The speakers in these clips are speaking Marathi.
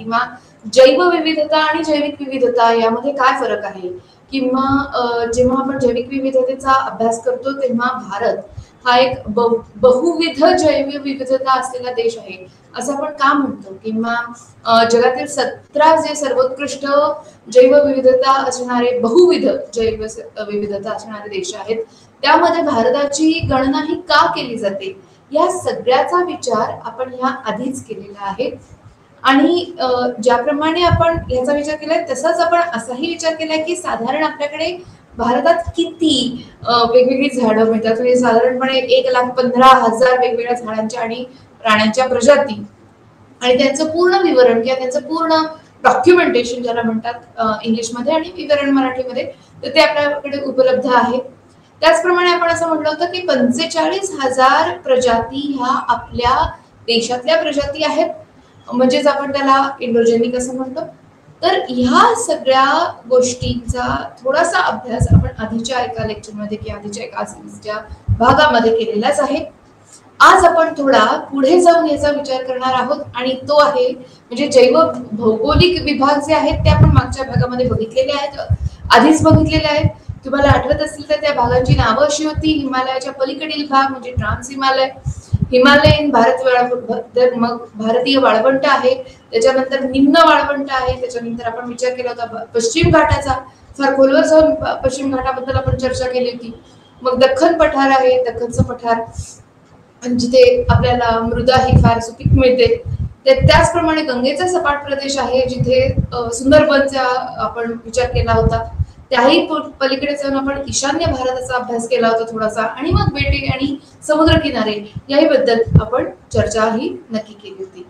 किंवा जैवविविधता आणि जैविक विविधता यामध्ये काय फरक आहे, किंवा जेव्हा आपण जैविक विविधतेचा अभ्यास करतो तेव्हा भारत हा एक बहुविध जैवविविधता असलेला देश आहे असं आपण का म्हणतो, किंवा जगातील 17 जे सर्वोत्कृष्ट जैवविविधता असणारे बहुविध जैवविविधता असणारे देश आहेत त्यामध्ये भारताची गणना ही का केली जाते, या सगळ्याचा विचार आपण ह्या आधीच केलेला आहे. आणि ज्याप्रमाणे आपण याचा विचार केलाय तसाच आपण असाही विचार केलाय की साधारण आपल्याकडे भारतात किती वेगवेगळी झाडं मिळतात, म्हणजे साधारणपणे 1,15,000 वेगवेगळ्या झाडांच्या आणि प्राण्यांच्या प्रजाती आणि त्यांचं पूर्ण विवरण किंवा त्यांचं पूर्ण डॉक्युमेंटेशन ज्याला म्हणतात इंग्लिशमध्ये आणि विवरण मराठीमध्ये, तर ते आपल्याकडे उपलब्ध आहे. त्याचप्रमाणे आपण असं म्हटलं होतं की 45,000 प्रजाती ह्या आपल्या देशातल्या प्रजाती आहेत, म्हणजेच आपण त्याला इंडोजेनिक असं म्हणतो. तर ह्या सगळ्या गोष्टींचा थोडासा अभ्यास आपण आधीच्या एका लेक्चरमध्ये किंवा आधीच्या एका सिरीजच्या भागामध्ये केलेलाच आहे. आज आपण थोडा पुढे जाऊन याचा विचार करणार आहोत आणि तो आहे म्हणजे जैव भौगोलिक विभाग जे आहेत ते आपण मागच्या भागामध्ये बघितलेले आहेत, आधीच बघितलेले आहेत. तुम्हाला आठवत असेल तर त्या भागांची नावं अशी होती: हिमालयाच्या पलीकडील भाग म्हणजे ट्रान्स हिमालय, हिमालयन मग भारतीय वाळवंट आहे, त्याच्यानंतर निम्न वाळवंट आहे, त्याच्यानंतर आपण विचार केला होता पश्चिम घाटाचा, फार खोलवर जाऊन पश्चिम घाटाबद्दल आपण चर्चा केली होती. मग दख्खन पठार आहे, दख्खनचं पठार जिथे आपल्याला मृदा ही फार सुपीक मिळते. त्याचप्रमाणे गंगेचा सपाट प्रदेश आहे जिथे सुंदरबनचा आपण विचार केला होता. त्याही पलीकडे जाऊन आपण ईशान्य भारताचा अभ्यास केला होता थोडासा, आणि मग बेटे आणि समुद्र किनारे याही बद्दल आपण चर्चा ही नक्की केली होती.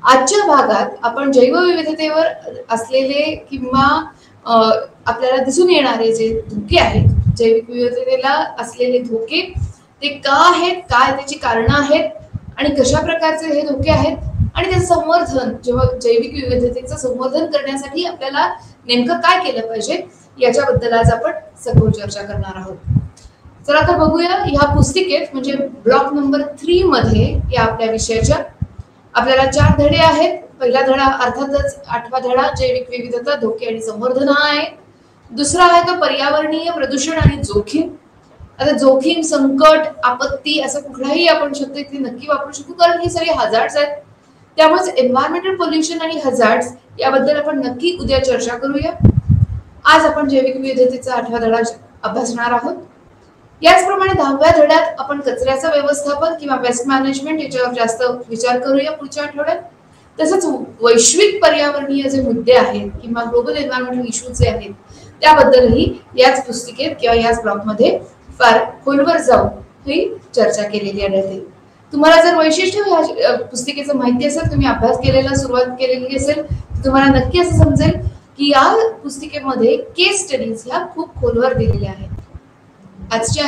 आजच्या भागात आपण जैवविविधतेवर असलेले किंवा आपल्याला दिसून येणारे जे धोके आहेत, जैविक विविधतेला असलेले धोके ते का आहेत, काय त्याची कारणं आहेत आणि कशा प्रकारचे हे धोके आहेत आणि त्याचं संवर्धन, जेव्हा जैविक विविधतेचं संवर्धन करण्यासाठी आपल्याला नेमकं काय केलं पाहिजे याच्याबद्दल आज आपण सखोल चर्चा करणार आहोत. चला तर बघूया ह्या पुस्तिकेत म्हणजे ब्लॉक नंबर 3 मध्ये या आपल्या विषयाच्या आपल्याला 4 धडे आहेत. पहिला धडा अर्थातच 8वा धडा जैविक विविधता, धोके आणि संवर्धन हा आहे. दुसरा आहे तो पर्यावरणीय प्रदूषण आणि जोखीम. आता जोखीम, संकट, आपत्ती असं कुठलाही आपण शब्द इथे नक्की वापरू शकू कारण हे सगळे हजार्ड्स आहेत. त्यामुळे एन्व्हायरमेंटल पोल्युशन आणि हजार्ड्स याबद्दल आपण नक्की उद्या चर्चा करूया. आज आपण जैविक विविधतेचा 8वा धडा अभ्यासणार आहोत. याचप्रमाणे 10व्या धड्यात आपण कचऱ्याचं व्यवस्थापन किंवा वेस्ट मॅनेजमेंट याच्यावर जास्त विचार करूया पुढच्या आठवड्यात. तसंच वैश्विक पर्यावरणीय जे मुद्दे आहेत किंवा ग्लोबल एन्व्हायरमेंटल इश्यूज जे आहेत त्याबद्दलही याच पुस्तिकेत किंवा याच ब्लॉकमध्ये फार खोलवर जाऊन ही चर्चा केलेली आढळते. तुम्हाला जर वैशिष्ट्य ह्या पुस्तिकेचं माहिती असेल, तुम्ही अभ्यास केलेला सुरुवात केलेली असेल, तुम्हाला नक्की असं समजेल की या पुस्तिकेमध्ये केस स्टडीज ह्या खूप खोलवर दिलेल्या आहेत. आजच्या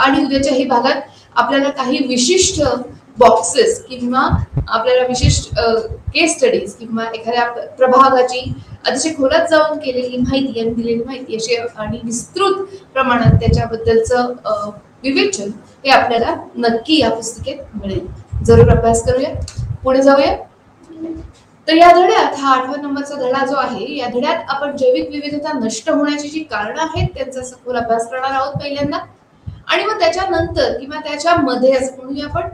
आणि उद्याच्याही भागात आपल्याला काही विशिष्ट बॉक्सेस किंवा आपल्याला विशिष्ट केस स्टडीज किंवा एखाद्या प्रभागाची अतिशय खोलात जाऊन केलेली माहिती आणि दिलेली माहिती अशी आणि विस्तृत प्रमाणात त्याच्याबद्दलचं विवेचन हे आपल्याला नक्की या पुस्तिकेत मिळेल. जरूर अभ्यास करूया. पुढे जाऊया. तर या धड्यात हा 8वा नंबरचा धडा जो आहे या धड्यात आपण जैविक विविधता नष्ट होण्याची जी कारणं आहेत त्यांचा सखोल अभ्यास करणार आहोत पहिल्यांदा. आणि मग त्याच्यानंतर किंवा त्याच्यामध्ये असं म्हणूया आपण,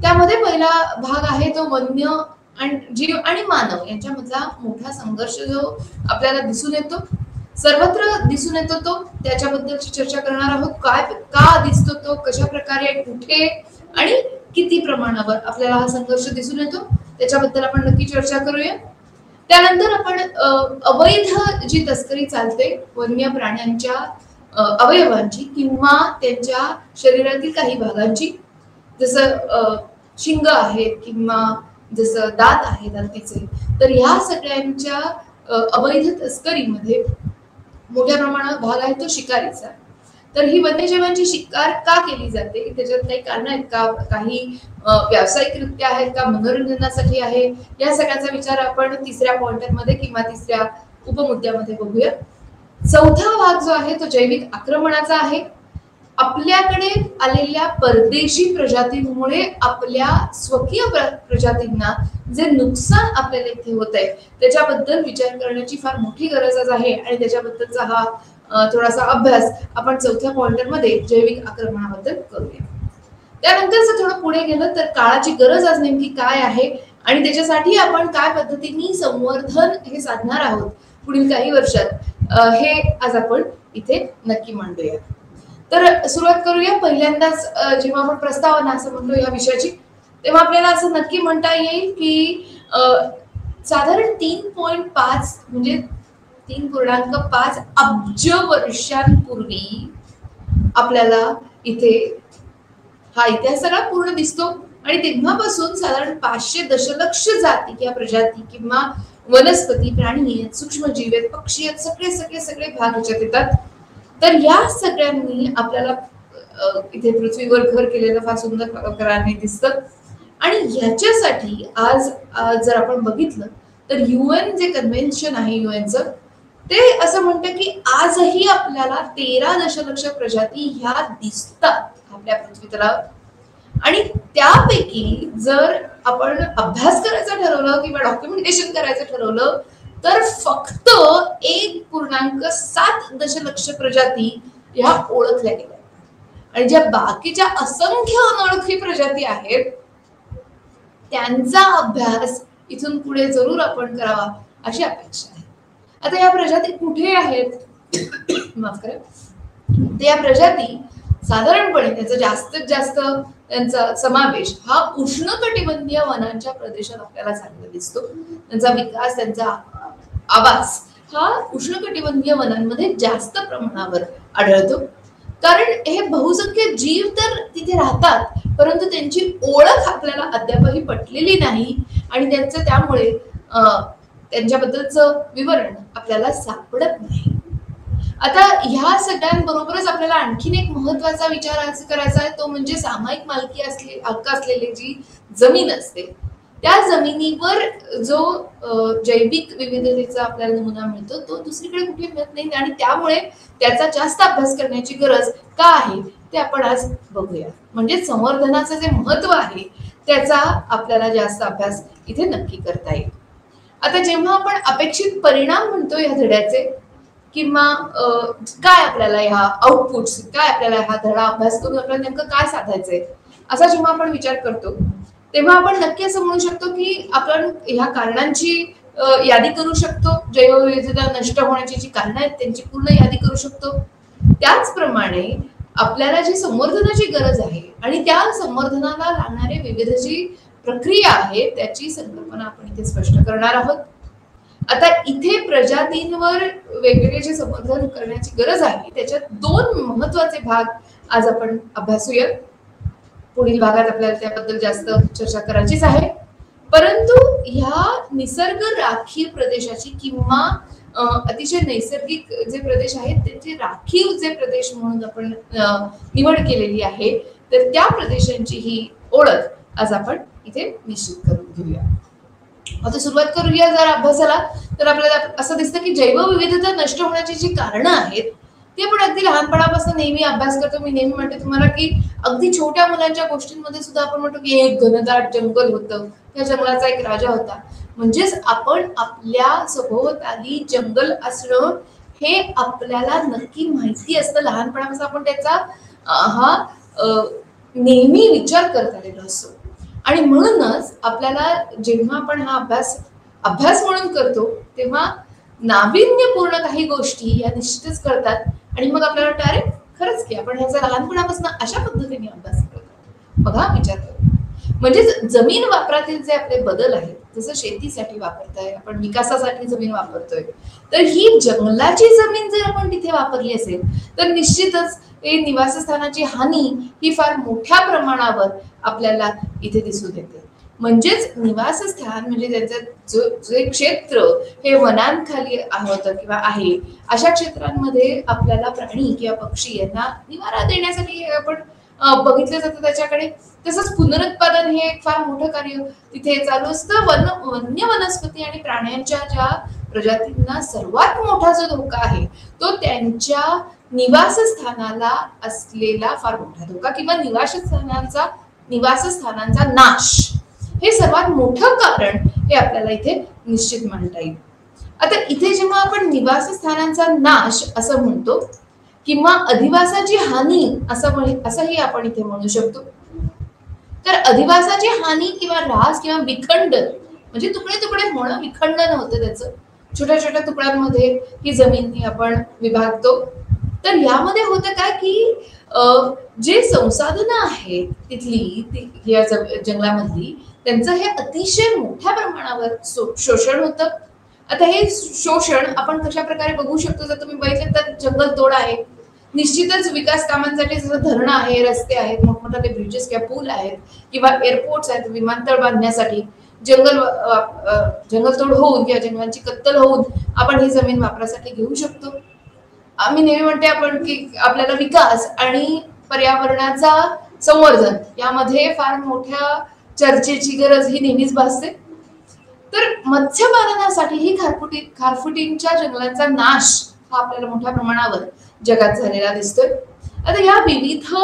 त्यामध्ये पहिला भाग आहे तो वन्य आणि जीव आणि मानव यांच्यामधला मोठा संघर्ष जो आपल्याला दिसून येतो, सर्वत्र दिसून येतो, तो त्याच्याबद्दलची चर्चा करणार आहोत. काय का दिसतो तो, कशा प्रकारे, कुठे आणि किती प्रमाणावर आपल्याला हा संघर्ष दिसून येतो त्याच्याबद्दल आपण नक्की चर्चा करूया. त्यानंतर आपण अवैध जी तस्करी चालते वन्य प्राण्यांच्या अवयवांची किंवा त्यांच्या शरीरातील काही भागांची, जसं शिंग आहेत किंवा जसं दात आहेत हत्तीचे, तर ह्या सगळ्यांच्या अवैध तस्करीमध्ये मोठ्या प्रमाणात भाग आहे तो शिकारीचा. तर ही वन्यजीवांची शिकार का केली जाते, त्याच्यात काही कारण आहेत का, काही व्यावसायिकरित्या आहेत का, मनोरंजनासाठी आहे, या सगळ्याचा विचार आपण 3ऱ्या पॉइंटरमध्ये किंवा 3ऱ्या उपमुद्द्यामध्ये बघूया. 4था भाग जो आहे तो जैविक आक्रमणाचा आहे. आपल्याकडे आलेल्या परदेशी प्रजातींमुळे आपल्या स्वकीय प्रजातींना जे नुकसान आपल्याला इथे होत आहे त्याच्याबद्दल विचार करण्याची फार मोठी गरज आहे आणि त्याच्याबद्दलचा हा थोडासा अभ्यास आपण चौथ्या पॉइंटर मध्ये जैविक आक्रमणाबद्दल करूया. त्यानंतर जर थोडं पुढे गेलं तर काळाची गरज आज नेमकी काय आहे आणि त्याच्यासाठी आपण काय पद्धतीने संवर्धन हे साधणार आहोत पुढील काही वर्षात हे आज आपण इथे नक्की मांडूया. तर सुरुवात करूया. पहिल्यांदाच जेव्हा आपण प्रस्तावना असं म्हणतो या विषयाची तेव्हा आपल्याला असं नक्की म्हणता येईल की साधारण 3.5 म्हणजे 3.5 अब्ज वर्षांपूर्वी आपल्याला इथे हा इतिहास सगळा पूर्ण दिसतो आणि तेव्हापासून साधारण 500 दशलक्ष जाती किंवा प्रजाती किंवा वनस्पती, प्राणी आहेत, सूक्ष्मजीव आहेत, पक्षी आहेत, सगळे सगळे सगळे भाग ह्याच्यात येतात. तर या सगळ्यांनी आपल्याला इथे पृथ्वीवर घर केलेलं फार सुंदर प्रकाराने दिसतं आणि याच्यासाठी आज जर आपण बघितलं तर UN जे कन्व्हेन्शन आहे युएनचं ते असं म्हणतं की आजही आपल्याला 13 दशलक्ष प्रजाती ह्या दिसतात आपल्या पृथ्वी तलावर आणि त्यापैकी जर आपण अभ्यास करायचा ठरवलं किंवा डॉक्युमेंटेशन करायचं ठरवलं तर फक्त 1.7 दशलक्ष प्रजाती ह्या ओळखल्या गेल्या आणि ज्या बाकीच्या असंख्य अनोळखी प्रजाती आहेत त्यांचा अभ्यास इथून पुढे जरूर आपण करावा अशी अपेक्षा आहे. आता या प्रजाती कुठे आहेत माफ करा. ते या प्रजाती साधारणपणे त्याचा जास्तीत जास्त त्यांचा समावेश हा उष्णकटिबंधीय वनांच्या प्रदेशात आपल्याला झालेला दिसतो. त्यांचा विकास, त्यांचा आवास हा उष्णकटिबंधीय वनांमध्ये जास्त प्रमाणावर आढळतो. कारण हे बहुसंख्य जीव तर तिथे राहतात परंतु त्यांची ओळख आपल्याला अद्यापही पटलेली नाही आणि त्यांचं त्यामुळे त्यांच्याबद्दलचं विवरण आपल्याला सापडत नाही. आता ह्या सगळ्यांबरोबरच आपल्याला आणखीन एक महत्वाचा विचार करायचा आहे तो म्हणजे सामायिक मालकी हक्क असलेली जी जमीन असते त्या जमिनीवर जो जैविक विविधतेचा आपल्याला नमुना मिळतो तो दुसरीकडे कुठे मिळत नाही आणि त्यामुळे त्याचा जास्त अभ्यास करण्याची गरज का आहे ते आपण आज बघूया. म्हणजे संवर्धनाचं जे महत्व आहे त्याचा आपल्याला जास्त अभ्यास इथे नक्की करता येईल. आता जेव्हा आपण अपेक्षित परिणाम म्हणतो या धड्याचे किंवा काय आपल्याला ह्या आउटपुट्स काय आपल्याला हा धडा अभ्यास करून आपल्याला नेमकं काय साधायचंय असा जेव्हा आपण विचार करतो तेव्हा आपण नक्की असं म्हणू शकतो की आपण ह्या कारणांची यादी करू शकतो. जैवविविधता नष्ट होण्याची जी कारणं आहेत त्यांची पूर्ण यादी करू शकतो. त्याचप्रमाणे आपल्याला जी संवर्धनाची गरज आहे आणि त्या संवर्धनाला लागणारे विविध जी प्रक्रिया आहे त्याची संकल्पना आपण इथे स्पष्ट करणार आहोत. आता इथे प्रजातींवर वेगवेगळे जे संवर्धन करण्याची गरज आहे त्याच्यात 2 महत्वाचे भाग आज आपण अभ्यासूया. पुढील भागात आपल्याला त्याबद्दल जास्त चर्चा करायचीच आहे. परंतु ह्या निसर्ग राखीव प्रदेशाची किंवा अतिशय नैसर्गिक जे प्रदेश आहेत त्यांचे राखीव जे प्रदेश म्हणून आपण निवड केलेली आहे तर त्या प्रदेशांची ही ओळख आज आपण इथे निश्चित करून घेऊया. आता सुरुवात करूया जर अभ्यासाला तर आपल्याला असं दिसतं की जैवविविधता नष्ट होण्याची जी कारणं आहेत ते आपण अगदी लहानपणापासून नेहमी अभ्यास करतो. मी नेहमी म्हणते तुम्हाला की अगदी छोट्या मुलांच्या गोष्टींमध्ये सुद्धा आपण म्हणतो की एक घनदाट जंगल होतं त्या जंगलाचा एक राजा होता. म्हणजेच आपण आपल्या सभोवताली जंगल असणं हे आपल्याला नक्की माहिती असतं. लहानपणापासून आपण त्याचा हा नेहमी विचार करत आलेलो असतो आणि म्हणूनच आपल्याला जेव्हा आपण हा अभ्यास म्हणून करतो तेव्हा नाविन्यपूर्ण काही गोष्टी या निश्चितच कळतात आणि मग आपल्याला वाटतं अरे खरंच की आपण ह्याचा लहानपणापासून अशा पद्धतीने अभ्यास करतो. बघा विचार करू म्हणजे जमीन वापरातील जे आपले बदल आहेत जसं शेतीसाठी वापरताय आपण विकासासाठी जमीन वापरतोय तर ही जंगलाची जमीन जर आपण तिथे वापरली असेल तर निश्चितच निवासस्थानाची हानी ही फार मोठ्या प्रमाणावर आपल्याला इथे दिसून येते. म्हणजेच निवासस्थान म्हणजे त्यांचं जे क्षेत्र हे वनांखाली होतं किंवा आहे अशा क्षेत्रांमध्ये आपल्याला प्राणी किंवा पक्षी यांना निवारा देण्यासाठी आपण बघितलं जातं त्याच्याकडे. तसंच पुनरुत्पादन हे एक फार मोठं कार्य तिथे चालू असतं. वन्य वनस्पती आणि प्राण्यांच्या ज्या प्रजातींना सर्वात मोठा जो धोका आहे तो त्यांच्या निवासस्थानाला असलेला फार मोठा धोका किंवा निवासस्थानांचा नाश हे सर्वात मोठं कारण हे आपल्याला इथे निश्चित मांडता येईल. आता इथे जेव्हा आपण निवासस्थानांचा नाश असं म्हणतो किंवा अधिवासाची हानी असंही आपण इथे म्हणू शकतो. तर अधिवासाची हानी किंवा ऱ्हास किंवा विखंडन म्हणजे तुकडे तुकडे होणं, विखंडन होतं त्याचं, छोट्या छोट्या तुकड्यांमध्ये ही जमीन ही आपण विभागतो. तर यामध्ये होतं काय की जे संसाधनं आहेत तिथली या जंगलामधली त्यांचं हे अतिशय मोठ्या प्रमाणावर शोषण होतं. आता हे शोषण आपण कशा प्रकारे बघू शकतो, जर तुम्ही बघितलं तर जंगल तोड आहे, निश्चितच विकास कामांसाठी जसं धरणं आहे, रस्ते आहेत, मोठमोठे ब्रिजेस किंवा पूल आहेत किंवा एअरपोर्ट्स आहेत, विमानतळ बांधण्यासाठी जंगलतोड होऊन किंवा जंगलांची कत्तल होऊन आपण ही जमीन वापरासाठी घेऊ शकतो. आम्ही नेहमी म्हणते आपण की आपल्याला विकास आणि पर्यावरणाचा संवर्धन यामध्ये फार मोठ्या चर्चेची गरज ही नेहमीच भासते. तर मत्स्यपालनासाठी ही खारफुटींच्या जंगलांचा नाश हा आपल्याला मोठ्या प्रमाणावर जगात झालेला दिसतोय. आता या विविध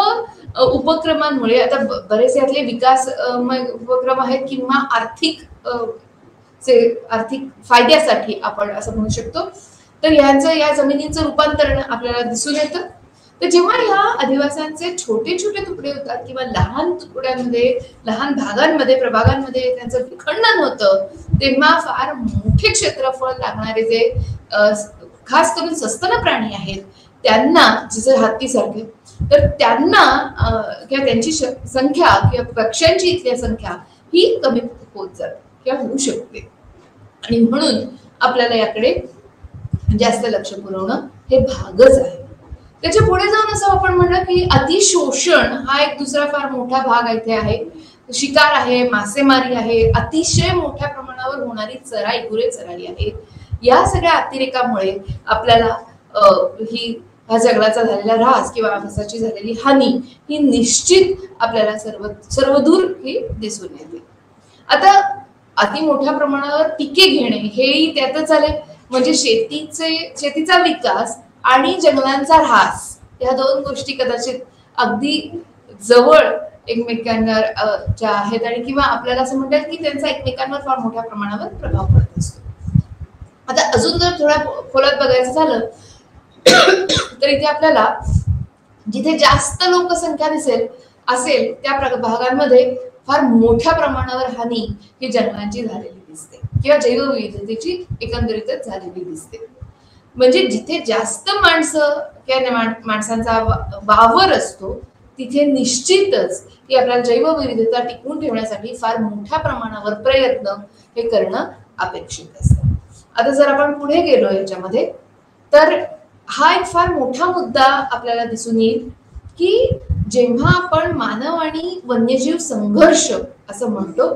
उपक्रमांमुळे आता बरेच यातले विकास उपक्रम आहेत किंवा आर्थिक फायद्यासाठी आपण असं म्हणू शकतो. तर या जमिनींचं रूपांतरण आपल्याला दिसून येतं. तर जेव्हा या अधिवासांचे छोटे छोटे तुकडे होतात किंवा लहान तुकड्यांमध्ये, लहान भागांमध्ये, प्रभागांमध्ये त्यांचं विखंडन होतं, तेव्हा फार मोठे क्षेत्रफळ लागणारे जे खास करून सस्तन प्राणी आहेत त्यांना, जसं हत्तीसारखे, तर त्यांना किंवा त्यांची संख्या किंवा पक्ष्यांची इथली संख्या ही कमी होत जाते किंवा होऊ शकते. आणि म्हणून आपल्याला याकडे जास्त लक्ष पुरवणं हे भागच आहे. त्याच्या पुढे जाऊन असं आपण म्हणलं की अतिशोषण हा एक दुसरा फार मोठा भाग इथे आहे. शिकार आहे, मासेमारी आहे, अतिशय मोठ्या प्रमाणावर होणारी चराई, गुरे चराई आहे. या सगळ्या अतिरेकामुळे आपल्याला ह्या जंगलाचा झालेला ऱ्हास किंवा आवासाची झालेली हानी ही निश्चित आपल्याला सर्वदूर ही दिसून येते. आता अति मोठ्या प्रमाणावर पिके घेणे हेही त्यातच आले. म्हणजे शेतीचा विकास आणि जंगलांचा ऱ्हास या दोन गोष्टी कदाचित अगदी जवळ एकमेकांवर ज्या आहेत आणि किंवा आपल्याला असं म्हणतात की त्यांचा एकमेकांवर फार मोठ्या प्रमाणावर प्रभाव पडत असतो. आता अजून जर थोड्या खोलात बघायचं झालं तर इथे आपल्याला जिथे जास्त लोकसंख्या असेल त्या भागांमध्ये फार मोठ्या प्रमाणावर हानी ही जंगलांची झालेली दिसते किंवा जैवविविधतेची एकंदरीतच झालेली दिसते. म्हणजे जिथे जास्त माणसं किंवा माणसांचा वावर असतो तिथे निश्चितच की आपल्याला जैवविविधता टिकवून ठेवण्यासाठी फार मोठ्या प्रमाणावर प्रयत्न हे करणं अपेक्षित असतं. आता जर आपण पुढे गेलो याच्यामध्ये तर हा एक फार मोठा मुद्दा आपल्याला दिसून येईल की जेव्हा आपण मानव आणि वन्यजीव संघर्ष असं म्हणतो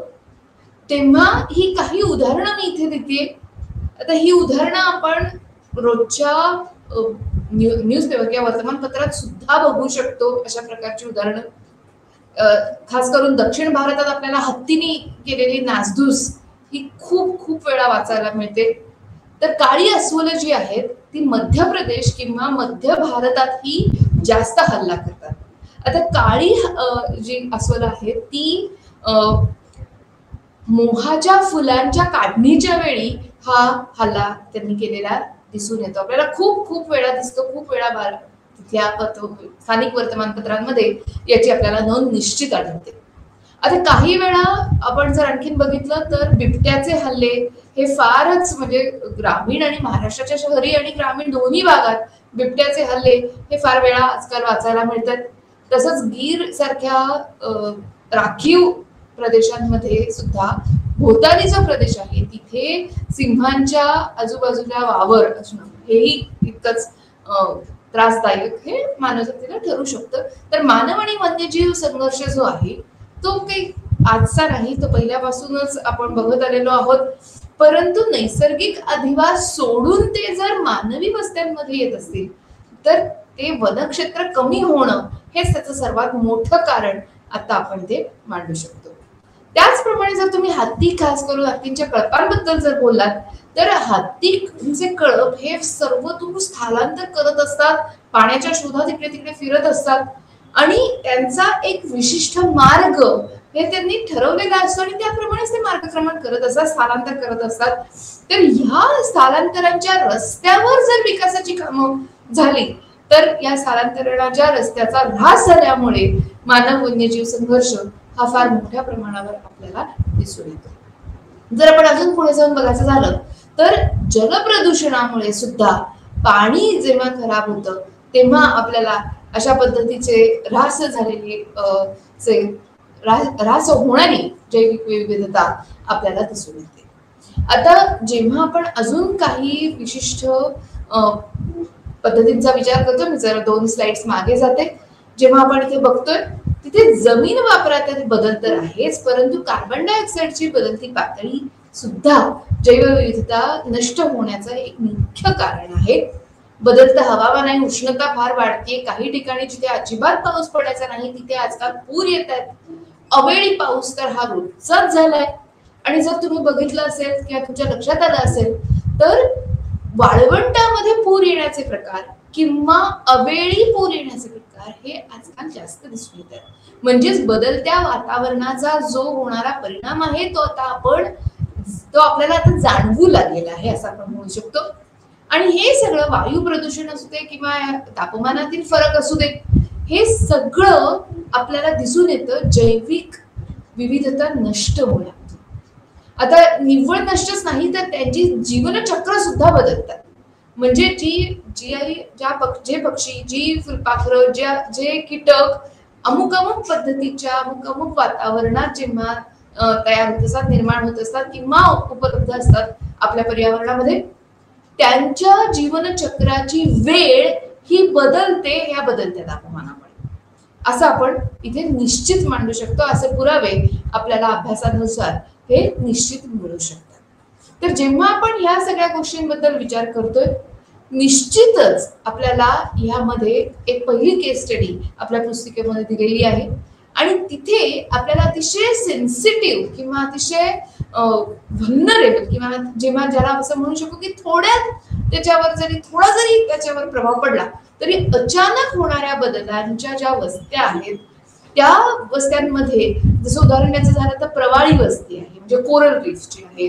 तेव्हा ही काही उदाहरणं मी इथे देते. आता ही उदाहरणं आपण रोजच्या न्यूजपेपर किंवा वर्तमानपत्रात सुद्धा बघू शकतो. अशा प्रकारची उदाहरणं खास करून दक्षिण भारतात आपल्याला हत्तीने केलेली नासधूस ही खूप खूप वेळा वाचायला मिळते. तर काळी अस्वलं जी आहेत ती मध्य प्रदेश किंवा मध्य भारतात ही जास्त हल्ला करतात. आता काळी जी अस्वलं आहेत ती मोहाच्या फुलांच्या काढणीच्या वेळी हा हल्ला त्यांनी केलेला दिसून येतो. आपल्याला खूप खूप वेळा दिसतो, खूप वेळा तिथल्या स्थानिक वर्तमानपत्रांमध्ये याची आपल्याला नोंद निश्चित आढळते. आता काही वेळा आपण जर आणखीन बघितलं तर बिबट्याचे हल्ले हे फारच म्हणजे ग्रामीण आणि महाराष्ट्राच्या शहरी आणि ग्रामीण दोन्ही भागात बिबट्याचे हल्ले हे फार वेळा आजकाल वाचायला मिळतात. तसंच गीर सारख्या राखीव प्रदेशांमध्ये सुद्धा भोवतालीचा प्रदेश आहे तिथे सिंहांच्या आजूबाजूला वावर असणं हेही तितकंच त्रासदायक हे मानवजातीला ठरू शकतं. तर मानव आणि वन्यजीव संघर्ष जो आहे तो काही आजचा नाही, तो पहिल्यापासूनच आपण बघत आलेलो आहोत. परंतु नैसर्गिक अधिवास सोडून ते जर मानवी वस्त्यांमध्ये येत असतील तर ते वनक्षेत्र कमी होणं हेच त्याचं सर्वात मोठं कारण आता आपण ते मांडू शकतो. त्याचप्रमाणे जर तुम्ही हत्ती, खास करून हत्तींच्या कळपांबद्दल जर बोललात, तर हत्तीचे कळप हे सर्वदूर स्थलांतर करत असतात, पाण्याच्या शोधात इकडे तिकडे फिरत असतात आणि त्यांचा एक विशिष्ट मार्ग हे त्यांनी ठरवलेला असतो आणि त्याप्रमाणेच ते मार्गक्रमण करत असतात, स्थलांतर करत असतात. तर ह्या स्थलांतरांच्या रस्त्यावर जर विकासाची कामं झाली तर या स्थलांतरणाच्या रस्त्याचा ऱ्हास झाल्यामुळे मानव वन्यजीव संघर्ष हा फार मोठ्या प्रमाणावर आपल्याला दिसून येतो. जर आपण अजून पुढे जाऊन बघायचं झालं तर जलप्रदूषणामुळे सुद्धा पाणी जेव्हा खराब होतं तेव्हा आपल्याला अशा पद्धतीचे ऱ्हास झालेली ऱ्हास होणारी जैविक विविधता आपल्याला दिसून येते. आता जेव्हा आपण अजून काही विशिष्ट पद्धतींचा विचार करतो, मी जरा 2 स्लाइड्स मागे जाते. जेव्हा आपण इथे बघतोय तिथे जमीन वापरात बदल तर आहेच, परंतु कार्बन डायऑक्साईडची बदलती पातळी सुद्धा जैवविविधता नष्ट होण्याचं एक मुख्य कारण आहे. बदलतं हवामान आणि उष्णता फार वाढतीये. काही ठिकाणी जिथे अजिबात पाऊस पडायचा नाही तिथे आजकाल पूर येत आहेत. अवेळी पाऊस तर हा रोजचाच झालाय. आणि जर तुम्ही बघितलं असेल किंवा तुमच्या लक्षात आलं असेल तर वाळवंटामध्ये पूर येण्याचे प्रकार किंवा अवेळी पूर येण्याचे प्रकार हे आजकाल जास्त दिसून येत आहेत. म्हणजेच बदलत्या वातावरणाचा जो होणारा परिणाम आहे तो आपल्याला आता जाणवू लागलेला आहे असं आपण म्हणू शकतो. आणि हे सगळं वायू प्रदूषण असू दे किंवा तापमानातील फरक असू दे, हे सगळं आपल्याला दिसून येतं जैविक विविधता नष्ट होण्यात. आता निव्वळ नष्टच नाही तर त्यांची जीवनचक्र सुद्धा बदलतात. म्हणजे जे पक्षी, जी फुलपाखरं, जे कीटक अमुक पद्धतीच्या अमुक वातावरणात जेव्हा तयार होत असतात, निर्माण होत असतात किंवा उपलब्ध असतात आपल्या पर्यावरणामध्ये, त्यांच्या जीवनचक्राची वेळ ही बदलते ह्या बदलत्या तापमानामुळे, असं आपण इथे निश्चित मांडू शकतो. असे पुरावे आपल्याला अभ्यासानुसार हे निश्चित मिळू शकतात. तर जेव्हा आपण ह्या सगळ्या गोष्टींबद्दल विचार करतोय, निश्चितच आपल्याला ह्यामध्ये एक पहिली केस स्टडी आपल्या पुस्तिकेमध्ये दिलेली आहे आणि तिथे आपल्याला अतिशय सेन्सिटिव्ह किंवा अतिशय व्हल्नरेबल किंवा जेव्हा ज्याला असं म्हणू शकतो की थोडा जरी त्याच्यावर प्रभाव पडला तरी अचानक होणाऱ्या बदलांच्या ज्या वस्त्या आहेत त्या वस्त्यांमध्ये, जसं उदाहरण द्यायचं झालं तर प्रवाळी वस्ती आहे म्हणजे कोरल रीफ जी आहे,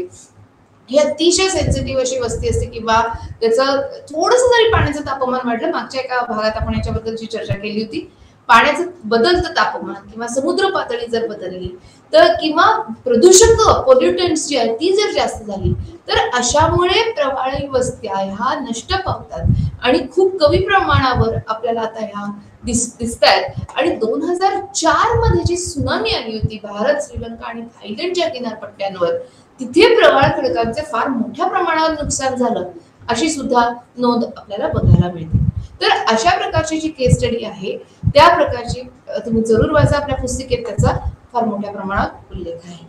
ही अतिशय सेन्सिटिव्ह अशी वस्ती असते किंवा त्याचं थोडंसं जरी पाण्याचं तापमान वाढलं, मागच्या एका भागात आपण याच्याबद्दलची चर्चा केली होती, पाण्याचं बदलतं तापमान किंवा समुद्र पातळी जर बदलली तर किंवा प्रदूषक पोल्युटंट्स जी आहेत ती जर जास्त झाली तर अशामुळे प्रवाळी वस्त्या ह्या नष्ट पावतात आणि खूप कमी प्रमाणावर आपल्याला आता ह्या दिसत आहेत. आणि 2004 मध्ये जी सुनामी आली होती भारत, श्रीलंका आणि थायलंडच्या किनारपट्ट्यांवर, तिथे प्रवाळ खडकांचे फार मोठ्या प्रमाणावर नुकसान झालं अशी सुद्धा नोंद आपल्याला बघायला मिळते. तर अशा प्रकारची जी केस स्टडी आहे त्या प्रकारची तुम्ही जरूर वाचा, आपल्या पुस्तिकेत त्याचा फार मोठ्या प्रमाणात उल्लेख आहे.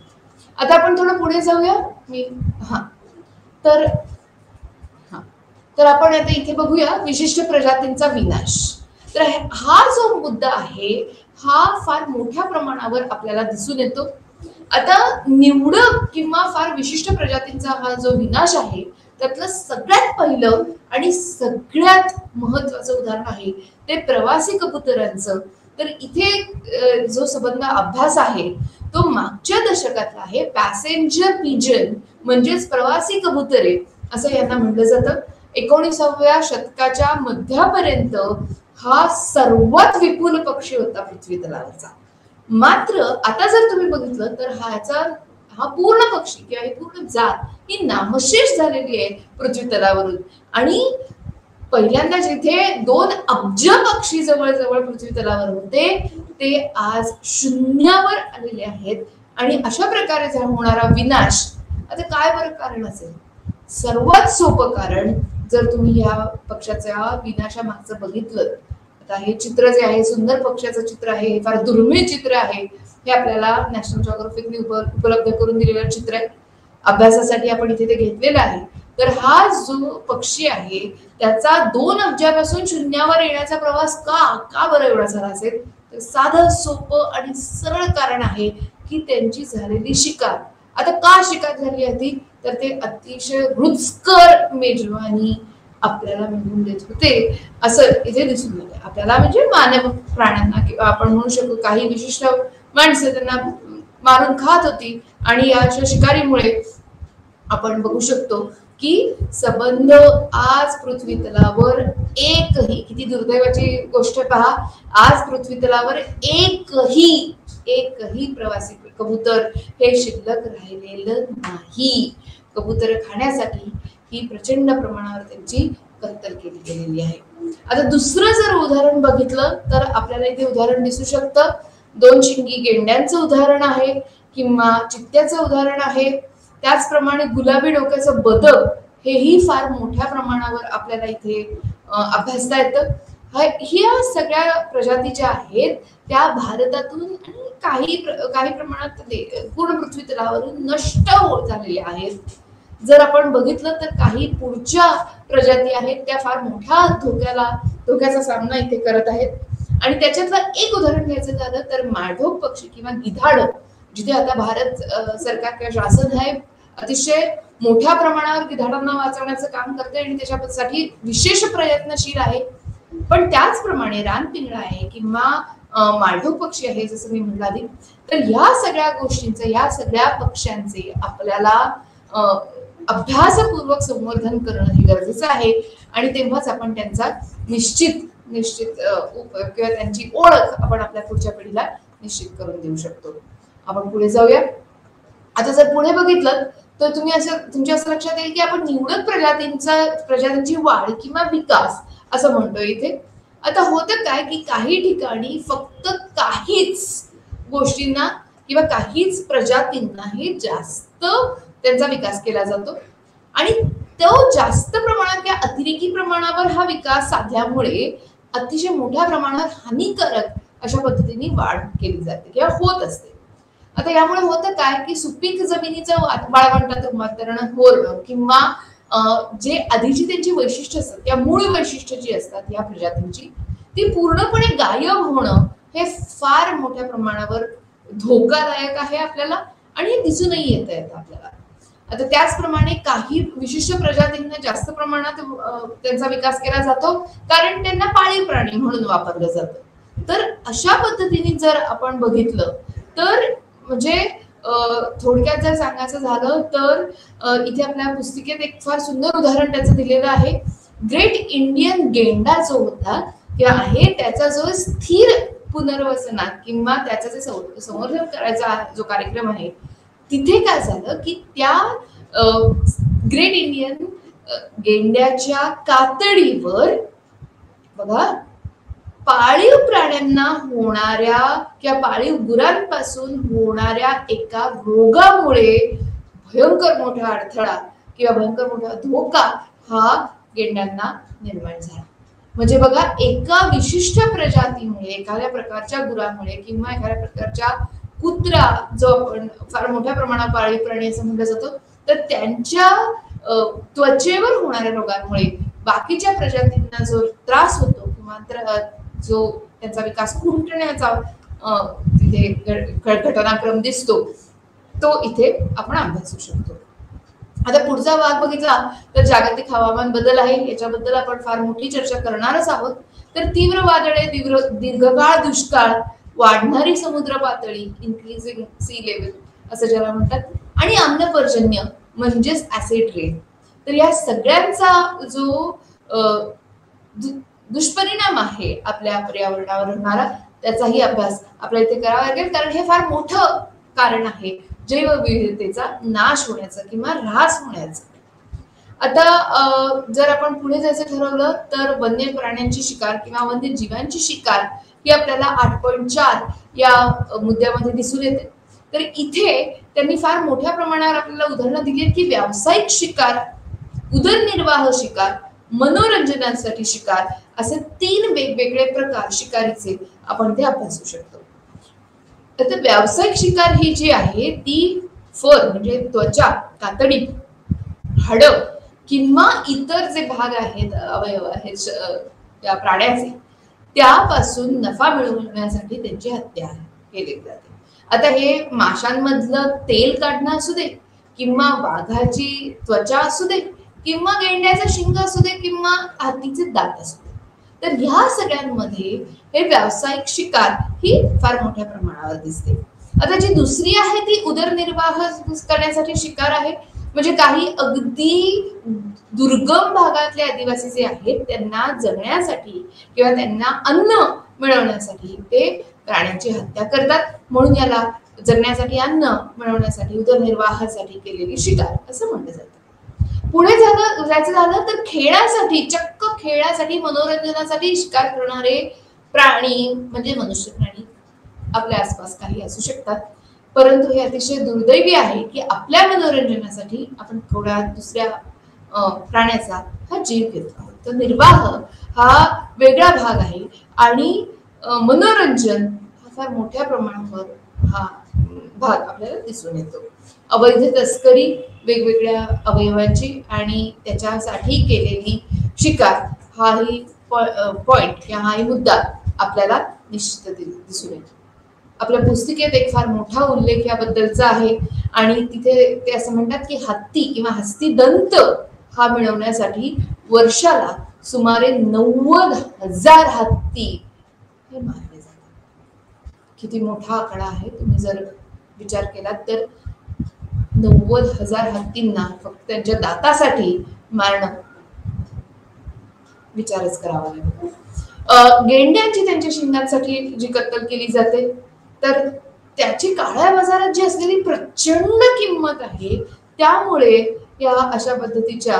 आता आपण थोडं पुढे जाऊया. तर आपण आता इथे बघूया विशिष्ट प्रजातींचा विनाश. तर हा जो मुद्दा आहे हा फार मोठ्या प्रमाणावर आपल्याला दिसून येतो. आता निवडक किंवा फार विशिष्ट प्रजातींचा हा जो विनाश आहे त्यातलं सगळ्यात पहिलं आणि सगळ्यात महत्वाचं उदाहरण आहे ते प्रवासी कबुतरांचं. तर इथे जो संबंध अभ्यास आहे तो मागच्या दशकातला आहे. पॅसेंजर पिजन म्हणजेच प्रवासी कबुतरे असं यांना म्हटलं जातं. 19व्या शतकाच्या मध्यापर्यंत हा सर्वात विपुल पक्षी होता पृथ्वी तलावरचा. मात्र आता जर तुम्ही बघितलं तर हा पूर्ण पक्षी किंवा ही पूर्ण जात ही नामशेष झालेली आहे पृथ्वी तलावरून. आणि पहिल्यांदा जिथे 2 अब्ज पक्षी जवळ पृथ्वी तलावर होते ते आज शून्यावर आलेले आहेत. आणि अशा प्रकारे होणारा विनाश, आता काय बरं कारण असेल? सर्वात सोपं कारण जर तुम्ही या पक्षाच्या विनाशामागचं बघितलं, आता हे चित्र जे आहे सुंदर पक्षाचं चित्र आहे, हे फार दुर्मिळ चित्र आहे, हे आपल्याला नॅशनल जॉग्राफिकने उपलब्ध करून दिलेलं चित्र आहे. अभ्यासासाठी आपण इथे ते घेतलेलं आहे. तर हा जो पक्षी आहे त्याचा 2 अब्जापासून शून्यावर येण्याचा प्रवास का बरं एवढा झाला असेल? तर साधं सोपं आणि सरळ कारण आहे की त्यांची झालेली शिकार. आता का शिकार झाली होती, तर ते अतिशय रुचकर मेजवानी आपल्याला मिळवून देत होते असं इथे दिसून येते आपल्याला, म्हणजे मानव प्राण्यांना, किंवा आपण म्हणू शकतो काही विशिष्ट माणसं त्यांना मारून खात होती. आणि या शिकारीमुळे आपण बघू शकतो की संबंध आज पृथ्वी तलावर एकही, किती दुर्दैवाची गोष्ट पहा, आज पृथ्वी तलावर एकही प्रवासी कबूतर हे शिल्लक राहिलेलं नाही. कबूतर खाण्यासाठी ही प्रचंड प्रमाणावर त्यांची कत्तल केली गेलेली आहे. आता दुसरं जर उदाहरण बघितलं तर आपल्याला इथे उदाहरण दिसू शकतं, दोन शिंगी गेंड्यांचं उदाहरण आहे किंवा चित्त्याचं उदाहरण आहे. त्याचप्रमाणे गुलाबी डोक्याचं बदक हेही फार मोठ्या प्रमाणावर आपल्याला इथे अभ्यासता येतं. ह्या सगळ्या प्रजाती ज्या आहेत त्या भारतातून आणि काही प्रमाणात पूर्ण पृथ्वी तलावरून नष्ट होत झालेल्या आहेत. जर आपण बघितलं तर काही पुढच्या प्रजाती आहेत त्या फार मोठ्या धोक्याचा सामना इथे करत आहेत. आणि त्याच्यातलं एक उदाहरण घ्यायचं झालं तर माळढोक पक्षी किंवा गिधाड, जिथे आता भारत सरकार किंवा शासन आहे अतिशय मोठ्या प्रमाणावर गिधाडांना वाचवण्याचं काम करते आणि त्याच्यासाठी विशेष प्रयत्नशील आहे. पण त्याचप्रमाणे रानपिंगळा आहे किंवा माळढोक पक्षी आहे जसं मी म्हटलं आधी, तर या सगळ्या गोष्टींचे, या सगळ्या पक्ष्यांचे आपल्याला अभ्यासपूर्वक संवर्धन करणं हे गरजेचं आहे. आणि तेव्हाच आपण त्यांचा निश्चित किंवा त्यांची ओळख आपण आपल्या पुढच्या पिढीला निश्चित करून देऊ शकतो. आपण पुढे जाऊया. आता जर पुढे बघितलं तर तुमच्या असं लक्षात येईल की आपण निवडक प्रजातींची वाढ किंवा विकास असं म्हणतोय इथे. आता होतं काय की काही ठिकाणी फक्त काहीच गोष्टींना किंवा काहीच प्रजातींना हे जास्त त्यांचा विकास केला जातो आणि तो जास्त प्रमाणात किंवा अतिरेकी प्रमाणावर हा विकास साधल्यामुळे अतिशय मोठ्या प्रमाणात हानिकारक अशा पद्धतीने वाढ केली जाते किंवा होत असते. आता यामुळे होतं काय की सुपीक जमिनीचं वाळवंटात रूपांतरण होणं किंवा जे आधीची त्यांची वैशिष्ट्य असतात त्या मूळ वैशिष्ट्य जी असतात या प्रजातींची ती पूर्णपणे गायब होणं हे फार मोठ्या प्रमाणावर धोकादायक आहे आपल्याला आणि हे दिसूनही येतं आपल्याला. आता त्याचप्रमाणे काही विशिष्ट प्रजातींना जास्त प्रमाणात त्यांचा विकास केला जातो कारण त्यांना पाळीव प्राणी म्हणून वापरलं जातं. तर अशा पद्धतीने जर आपण बघितलं तर म्हणजे थोडक्यात जर सांगायचं झालं तर इथे आपल्या पुस्तिकेत एक फार सुंदर उदाहरण त्याचं दिलेलं आहे. ग्रेट इंडियन गेंडा जो होता किंवा आहे त्याचा जो स्थिर पुनर्वसनात किंवा त्याचं जे संवर्धन करायचा जो कार्यक्रम आहे तिथे काय झालं की त्या ग्रेट इंडियन गेंड्याच्या कातडीवर बघा पाळीव प्राण्यांना होणाऱ्या किंवा पाळीव गुरांपासून होणाऱ्या एका रोगामुळे भयंकर मोठा अडथळा किंवा भयंकर मोठा धोका हा गेंड्यांना निर्माण झाला. म्हणजे बघा एका विशिष्ट प्रजातीमुळे एखाद्या प्रकारच्या गुरामुळे किंवा एखाद्या प्रकारच्या कुत्रा जो आपण फार मोठ्या प्रमाणात पाळीव प्राणी असं म्हटलं जातो तर त्यांच्या त्वचेवर होणाऱ्या रोगांमुळे बाकीच्या प्रजातींना जो त्रास होतो किंवा जो त्यांचा विकास खुंटण्याचा तिथे घटनाक्रम दिसतो तो इथे आपण अभ्यासू शकतो. आता पुढचा भाग बघितला तर जागतिक हवामान बदल आहे. याच्याबद्दल आपण फार मोठी चर्चा करणारच आहोत. तर तीव्र वादळे, दीर्घकाळ दुष्काळ, वाढणारी समुद्र पातळी इन्क्रीजिंग सी लेवल असं ज्याला म्हणतात आणि आम्लपर्जन्य म्हणजेच ऍसिड रेन. तर या सगळ्यांचा जो दुष्परिणाम आहे आपल्या पर्यावरणावर होणारा त्याचाही अभ्यास आपल्याला इथे करावा लागेल कारण हे फार मोठं कारण आहे जैवविविधतेचा नाश होण्याचं किंवा ऱ्हास होण्याचं. आता जर आपण पुढे जायचं ठरवलं तर वन्य प्राण्यांची शिकार किंवा वन्य जीवांची शिकार ही आपल्याला 8.4 या मुद्द्यामध्ये दिसून येते. तर इथे त्यांनी फार मोठ्या प्रमाणावर आपल्याला उदाहरणं दिली आहेत की व्यावसायिक शिकार, उदरनिर्वाह शिकार, मनोरंजनासाठी शिकार असे 3 वेगवेगळे प्रकार शिकारीचे आपण ते अभ्यासू शकतो. तर व्यावसायिक शिकार ही जी आहे ती फर म्हणजे त्वचा, कातडी, हाडं किंवा इतर जे भाग आहेत अवयव आहेत त्या प्राण्याचे त्यापासून नफा मिळवण्यासाठी त्यांची हत्या केली जाते. आता हे माशांमधलं तेल काढणं असू दे, किंवा वाघाची त्वचा असू दे, किंवा गेंड्याचं शिंग असू दे, किंवा हातीचे दात असू दे, तर ह्या सगळ्यांमध्ये हे व्यावसायिक शिकार ही फार मोठ्या प्रमाणावर दिसते. आता जी दुसरी आहे ती उदरनिर्वाह करण्यासाठी शिकार आहे. म्हणजे काही अगदी दुर्गम भागातले आदिवासी जे आहेत त्यांना जगण्यासाठी किंवा त्यांना अन्न मिळवण्यासाठी ते प्राण्यांची हत्या करतात, म्हणून याला जगण्यासाठी अन्न मिळवण्यासाठी उदरनिर्वाहासाठी केलेली शिकार असं म्हटलं जातं. पुढे जायचं झालं तर खेळासाठी, चक्क खेळासाठी, मनोरंजनासाठी शिकार करणारे प्राणी म्हणजे मनुष्य प्राणी आपल्या आसपास काही असू शकतात. परंतु हे अतिशय दुर्दैवी आहे की आपल्या मनोरंजनासाठी आपण थोड्या दुसऱ्या प्राण्याचा हा जीव घेतो आहोत. तर निर्वाह हा वेगळा भाग आहे आणि मनोरंजन हा फार मोठ्या प्रमाणावर हा भाग आपल्याला दिसून येतो. अवैध तस्करी वेगवेगळ्या अवयवांची आणि त्याच्यासाठी केलेली शिकार हाही पॉइंट किंवा हाही मुद्दा आपल्याला निश्चित दिसून येतो. आपल्या पुस्तिकेत एक फार मोठा उल्लेख याबद्दलचा आहे आणि तिथे ते असं म्हणतात की हत्ती किंवा हस्तिदंत हा मिळवण्यासाठी वर्षाला सुमारे 90,000 हत्ती हे मारले जातात. किती मोठा आकडा आहे. तुम्ही जर विचार केलात तर 90,000 हत्तींना फक्त त्यांच्या दातासाठी मारणं विचारच करावा लागतो. गेंड्यांची त्यांच्या शिंगांसाठी जी कत्तल केली जाते तर त्याची काळ्या बाजारात जी असलेली प्रचंड किंमत आहे त्यामुळे या अशा पद्धतीच्या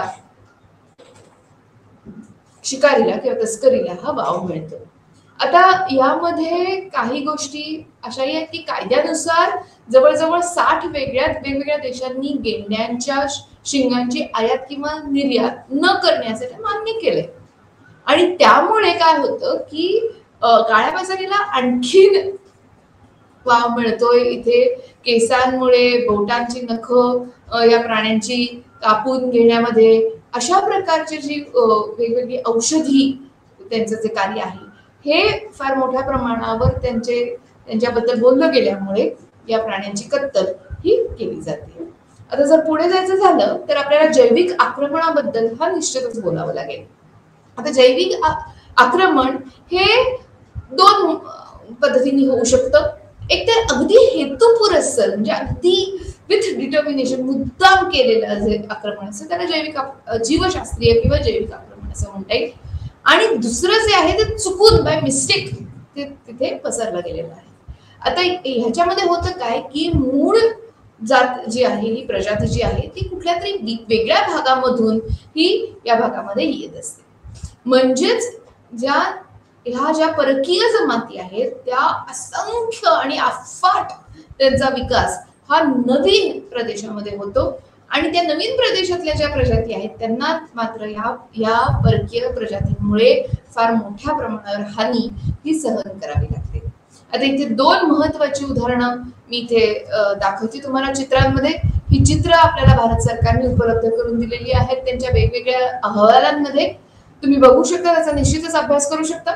शिकारीला किंवा तस्करीला हा वाव मिळतो. आता यामध्ये काही गोष्टी अशाही आहेत की कायद्यानुसार जवळजवळ 60 वेगवेगळ्या देशांनी गेंड्यांच्या शिंगांची आयात किंवा निर्यात न करण्यासाठी मान्य केलंय. आणि त्यामुळे काय होतं की काळ्या बाजारीला आणखीन वाव मिळतोय. इथे केसांमुळे, बोटांची नख या प्राण्यांची कापून घेण्यामध्ये, अशा प्रकारची जी वेगवेगळी औषधी त्यांचं जे कार्य आहे हे फार मोठ्या प्रमाणावर त्यांच्याबद्दल बोललं गेल्यामुळे या प्राण्यांची कत्तल ही केली जाते. आता जर पुढे जायचं झालं तर आपल्याला जैविक आक्रमणाबद्दल हा निश्चितच बोलावं लागेल. आता जैविक आक्रमण हे 2 पद्धतीने होऊ शकतं. एक तर अगदी हेतुपुरस्सर म्हणजे अगदी विथ डिटर्मिनेशन मुद्दाम केलेलं जे आक्रमण असतं त्याला जैविक जीवशास्त्रीय किंवा जैविक आक्रमण असं म्हणता येईल. आणि दुसरं जे आहे ते चुकून बाय मिस्टेक ते तिथे पसरलं गेलेलं आहे. आता ह्याच्यामध्ये होतं काय की मूळ जात जी आहे, ही प्रजाती जी आहे ती कुठल्या तरी वेगळ्या भागामधून ही या भागामध्ये येत असते. म्हणजेच ह्या ज्या परकीय जमाती आहेत त्या असंख्य आणि अफाट त्यांचा विकास हा नवीन प्रदेशामध्ये होतो आणि त्या नवीन प्रदेशातल्या ज्या प्रजाती आहेत त्यांना मात्र या परकीय प्रजातींमुळे फार मोठ्या प्रमाणावर हानी ही सहन करावी लागते. आता इथे 2 महत्वाची उदाहरणं मी इथे दाखवते तुम्हाला चित्रांमध्ये. ही चित्र आपल्याला भारत सरकारने उपलब्ध करून दिलेली आहेत त्यांच्या वेगवेगळ्या अहवालांमध्ये. तुम्ही बघू शकता, त्याचा निश्चितच अभ्यास करू शकता.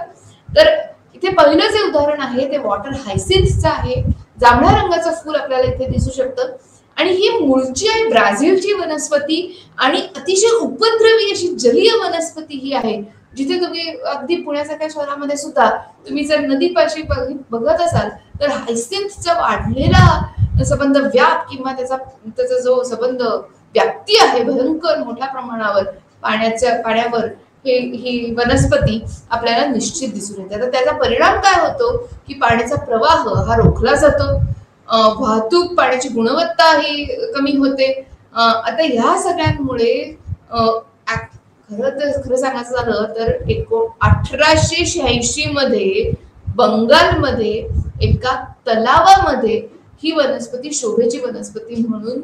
तर इथे पहिलं जे उदाहरण आहे ते वॉटर हायसिन्थचं आहे. जांभळ्या रंगाचं फूल आपल्याला इथे दिसू शकतं आणि ही मूळची आहे ब्राझीलची वनस्पती आणि अतिशय उपद्रवी अशी जलीय वनस्पती ही आहे. जिथे तुम्ही अगदी पुण्यासारख्या शहरामध्ये सुद्धा तुम्ही जर नदीपाशी बघत असाल तर हायसिन्थचा वाढलेला संबंध व्याप किंवा त्याचा जो संबंध व्याप्ती आहे भयंकर मोठ्या प्रमाणावर पाण्यावर ही वनस्पती आपल्याला निश्चित दिसून येते. तर त्याचा परिणाम काय होतो की पाण्याचा प्रवाह हा रोखला जातो, वाहतूक पाण्याची गुणवत्ता ही कमी होते. आता ह्या सगळ्यांमुळे खरं सांगायचं झालं तर 1886 मध्ये बंगालमध्ये एका तलावामध्ये ही वनस्पती शोभेची वनस्पती म्हणून